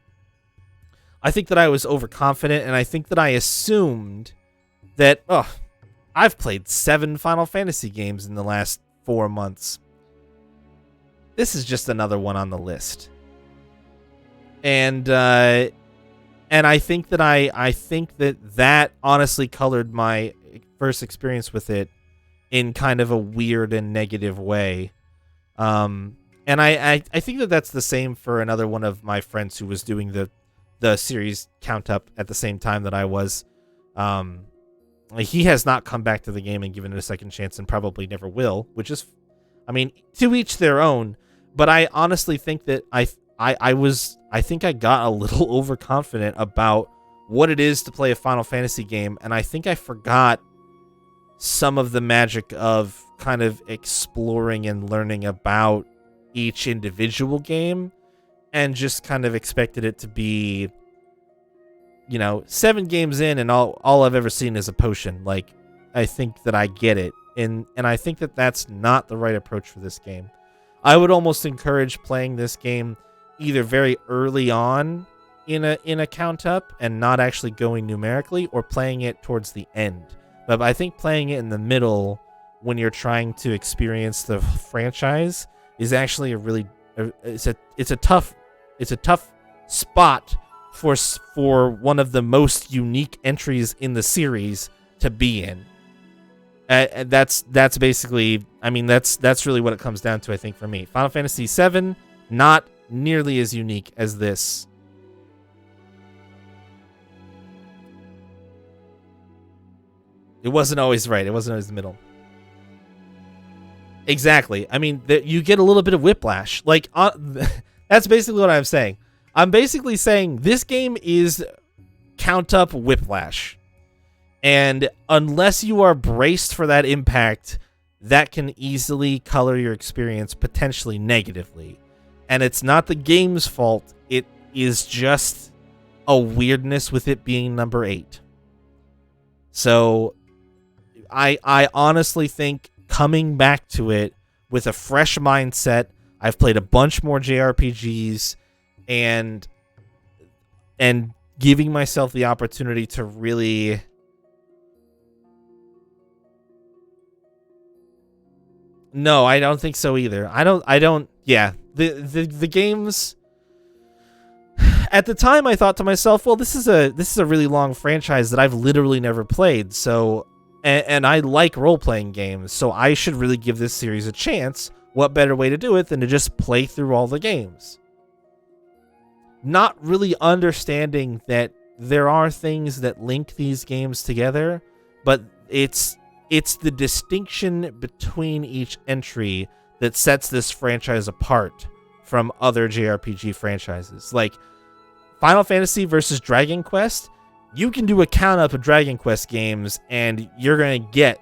I think that I was overconfident, and I think that I assumed that, I've played 7 Final Fantasy games in the last 4 months. This is just another one on the list. And I think that that honestly colored my first experience with it in kind of a weird and negative way. And I think that that's the same for another one of my friends who was doing the series count up at the same time that I was. He has not come back to the game and given it a second chance, and probably never will, which is, to each their own. But I honestly think that I think I got a little overconfident about what it is to play a Final Fantasy game, and I think I forgot some of the magic of kind of exploring and learning about each individual game, and just kind of expected it to be, 7 games in and all I've ever seen is a potion. Like, I think that I get it. And I think that that's not the right approach for this game. I would almost encourage playing this game either very early on in a count up and not actually going numerically, or playing it towards the end. But I think playing it in the middle when you're trying to experience the franchise is actually it's a tough spot for one of the most unique entries in the series to be in. That's basically, that's really what it comes down to, I think, for me. Final Fantasy VII, not nearly as unique as this. It wasn't always right. It wasn't always the middle. Exactly. You get a little bit of whiplash. Like, that's basically what I'm saying. I'm basically saying this game is count up whiplash. And unless you are braced for that impact, that can easily color your experience potentially negatively. And it's not the game's fault. It is just a weirdness with it being number 8. So I honestly think coming back to it with a fresh mindset, I've played a bunch more JRPGs, and giving myself the opportunity to really No, I don't think so either. Yeah. The games at the time I thought to myself, well, this is a really long franchise that I've literally never played. So and I like role-playing games, so I should really give this series a chance. What better way to do it than to just play through all the games? Not really understanding that there are things that link these games together, but it's the distinction between each entry that sets this franchise apart from other JRPG franchises. Like Final Fantasy versus Dragon Quest, you can do a count up of Dragon Quest games and you're going to get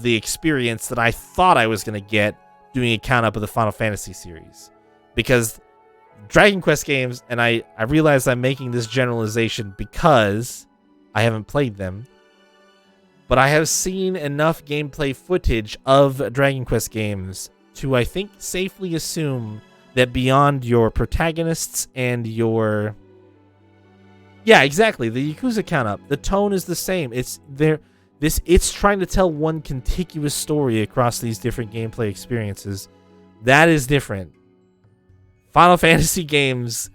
the experience that I thought I was going to get doing a count up of the Final Fantasy series. Because Dragon Quest games, and I realize I'm making this generalization because I haven't played them, but I have seen enough gameplay footage of Dragon Quest games to, I think, safely assume that beyond your protagonists and your... Yeah, exactly. The Yakuza count up. The tone is the same. It's trying to tell one contiguous story across these different gameplay experiences. That is different. Final Fantasy games,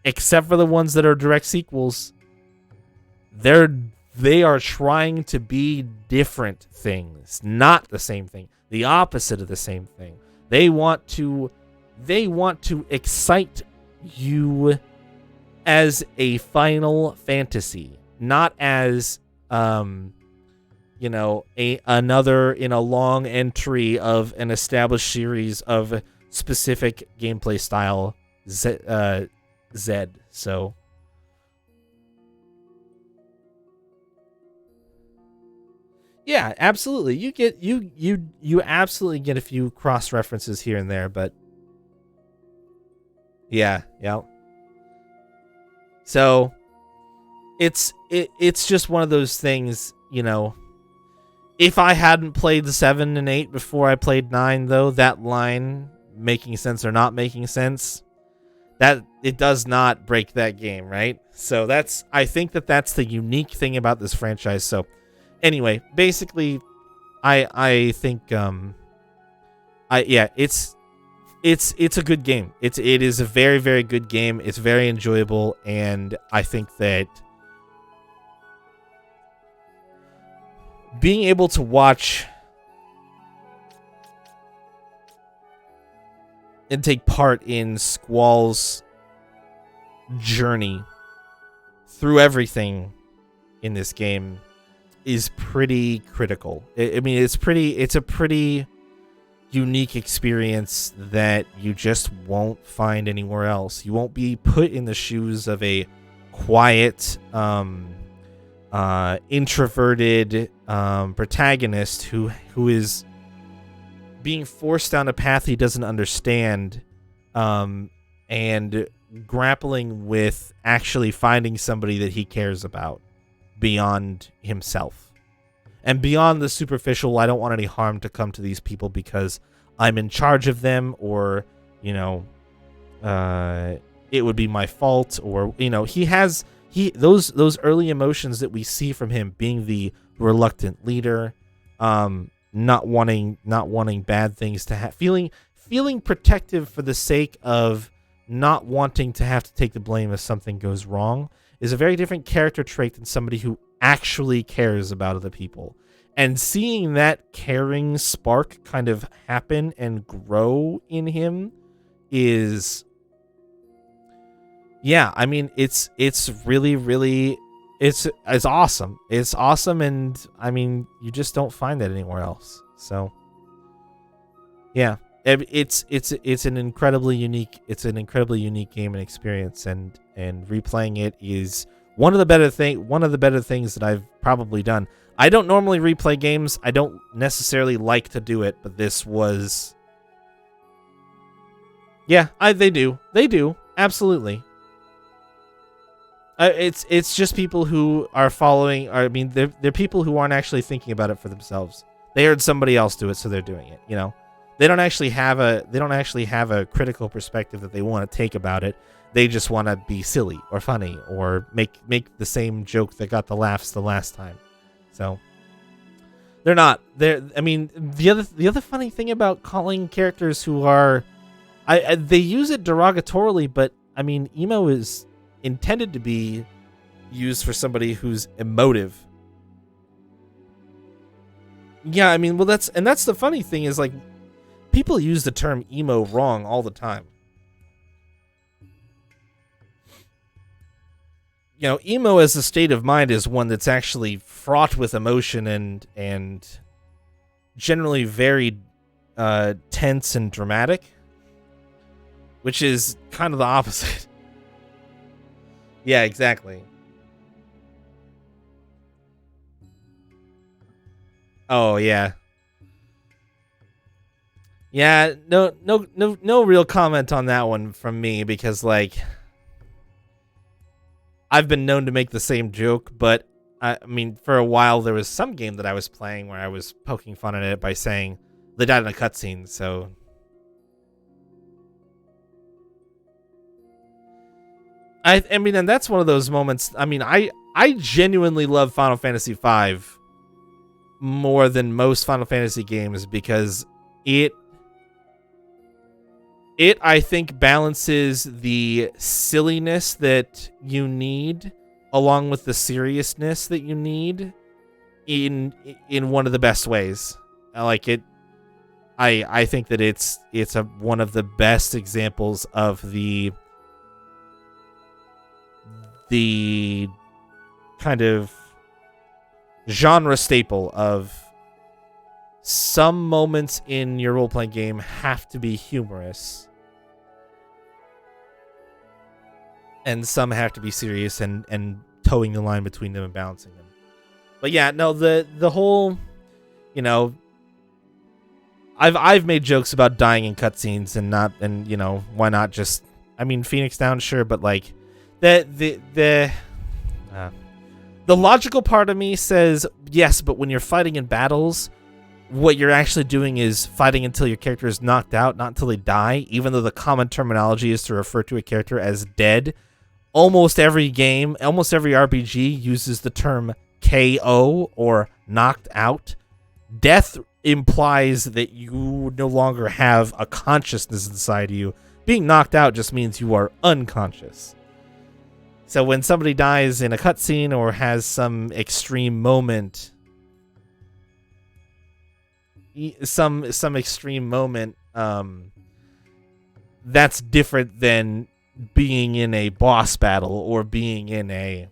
except for the ones that are direct sequels, they are trying to be different things, not the same thing, the opposite of the same thing. They want to excite you as a Final Fantasy, not as another in a long entry of an established series of specific gameplay style Z. So yeah, absolutely. You absolutely get a few cross references here and there, but yeah. So it's just one of those things, If I hadn't played the 7 and 8 before I played 9, though, that line making sense or not making sense, that it does not break that game, right? So I think that's the unique thing about this franchise. So anyway, basically, I think it's a good game. It is a very, very good game. It's very enjoyable, and I think that being able to watch and take part in Squall's journey through everything in this game is pretty critical. It's a pretty unique experience that you just won't find anywhere else. You won't be put in the shoes of a quiet, introverted protagonist who is being forced down a path he doesn't understand, and grappling with actually finding somebody that he cares about beyond himself. And beyond the superficial, I don't want any harm to come to these people because I'm in charge of them, or, it would be my fault, or, those early emotions that we see from him, being the reluctant leader, not wanting bad things to happen, feeling protective for the sake of not wanting to have to take the blame if something goes wrong, is a very different character trait than somebody who actually cares about other people. And seeing that caring spark kind of happen and grow in him is, it's really, really, it's awesome. It's awesome, and you just don't find that anywhere else. So yeah, it's an incredibly unique game and experience, and replaying it is one of the better things that I've probably done. I don't normally replay games. I don't necessarily like to do it, but this was... Yeah, they do. Absolutely. It's just people who are following... they're people who aren't actually thinking about it for themselves. They heard somebody else do it, so they're doing it, They don't actually have a critical perspective that they want to take about it. They just want to be silly or funny or make the same joke that got the laughs the last time. So they're not there. The other funny thing about calling characters who are, they use it derogatorily, but emo is intended to be used for somebody who's emotive. Yeah, that's the funny thing is, like, people use the term emo wrong all the time. Emo as a state of mind is one that's actually fraught with emotion and generally very tense and dramatic, which is kind of the opposite. Yeah, exactly. Oh yeah. Yeah, no real comment on that one from me because like I've been known to make the same joke, but I mean for a while there was some game that I was playing where I was poking fun at it by saying they died in a cutscene, so I mean, and that's one of those moments. I mean, I genuinely love Final Fantasy V more than most Final Fantasy games because it I think balances the silliness that you need along with the seriousness that you need in one of the best ways. I like it. I think that it's one of the best examples of the kind of genre staple of some moments in your role-playing game have to be humorous and some have to be serious and towing the line between them and balancing them. But yeah, no, the whole, you know, I've made jokes about dying in cutscenes and you know, why not just, I mean, Phoenix Down, sure, but like the logical part of me says yes, but when you're fighting in battles, what you're actually doing is fighting until your character is knocked out, not until they die, even though the common terminology is to refer to a character as dead. Almost every game, almost every RPG uses the term KO or knocked out. Death implies that you no longer have a consciousness inside you. Being knocked out just means you are unconscious. So when somebody dies in a cutscene or has some extreme moment, some extreme moment, that's different than being in a boss battle or being in a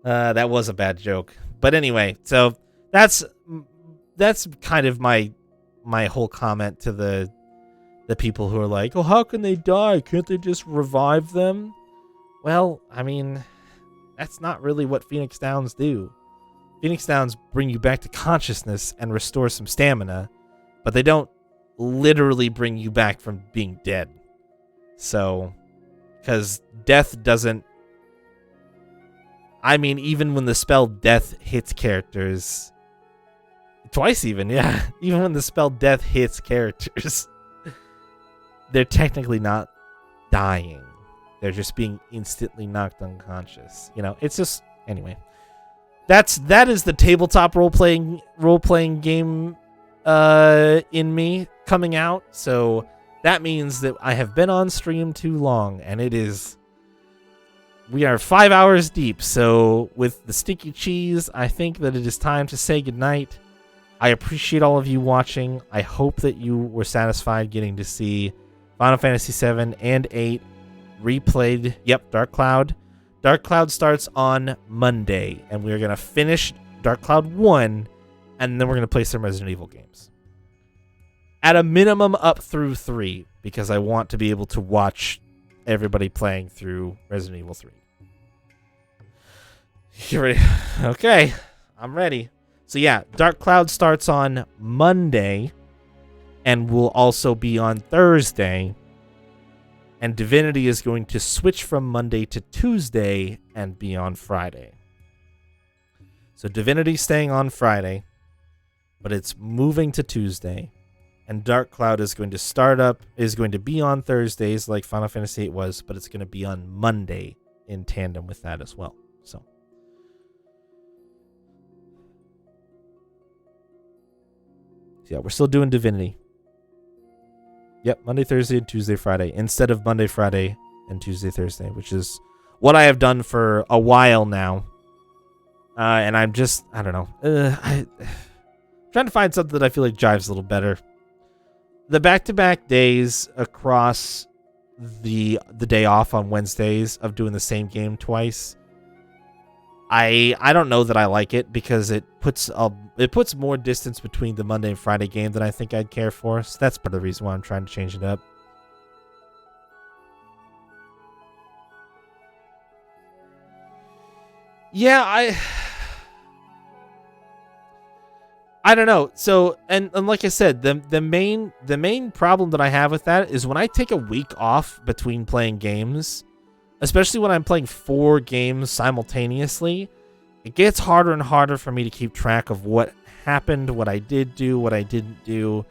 that was a bad joke. But anyway, so that's kind of my whole comment to the people who are like, oh, how can they die? Can't they just revive them? Well, I mean, that's not really what Phoenix Downs do. Phoenix Downs bring you back to consciousness and restore some stamina, but they don't literally bring you back from being dead. So, because death doesn't... I mean, even when the spell death hits characters... Twice even, yeah. Even when the spell death hits characters... they're technically not dying. They're just being instantly knocked unconscious. You know, it's just... Anyway. That is the tabletop role-playing game in me coming out. So that means that I have been on stream too long, and it is... We are 5 hours deep, so with the stinky cheese, I think that it is time to say goodnight. I appreciate all of you watching. I hope that you were satisfied getting to see Final Fantasy VII and VIII replayed. Yep, Dark Cloud. Dark Cloud starts on Monday, and we're going to finish Dark Cloud 1, and then we're going to play some Resident Evil games. At a minimum, up through 3, because I want to be able to watch everybody playing through Resident Evil 3. You ready? Okay, I'm ready. So yeah, Dark Cloud starts on Monday, and will also be on Thursday. And Divinity is going to switch from Monday to Tuesday and be on Friday. So Divinity staying on Friday, but it's moving to Tuesday. And Dark Cloud is going to be on Thursdays like Final Fantasy VIII was, but it's going to be on Monday in tandem with that as well. So yeah, we're still doing Divinity. Yep, Monday, Thursday, and Tuesday, Friday, instead of Monday, Friday, and Tuesday, Thursday, which is what I have done for a while now. And I'm just, I don't know. I'm trying to find something that I feel like jives a little better. The back-to-back days across the day off on Wednesdays of doing the same game twice, I don't know that I like it because it puts more distance between the Monday and Friday game than I think I'd care for. So that's part of the reason why I'm trying to change it up. Yeah, I don't know. So, and like I said, the main problem that I have with that is when I take a week off between playing games, especially when I'm playing 4 games simultaneously, it gets harder and harder for me to keep track of what happened, what I did do, what I didn't do,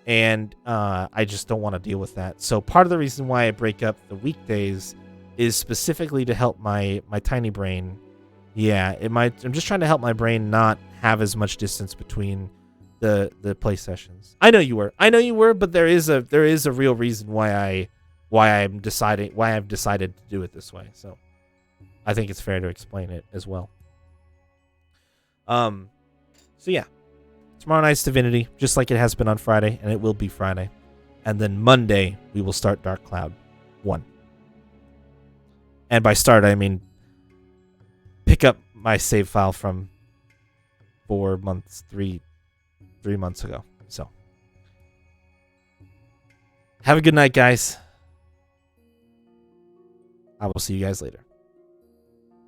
and I just don't want to deal with that. So part of the reason why I break up the weekdays is specifically to help my tiny brain. Yeah, I'm just trying to help my brain not have as much distance between the play sessions. I know you were, but there is a real reason why I've decided to do it this way. So I think it's fair to explain it as well. So yeah, tomorrow night's Divinity, just like it has been on Friday, and it will be Friday, and then Monday we will start Dark Cloud 1. And by start I mean pick up my save file from 3 months ago. So have a good night, guys. I will see you guys later.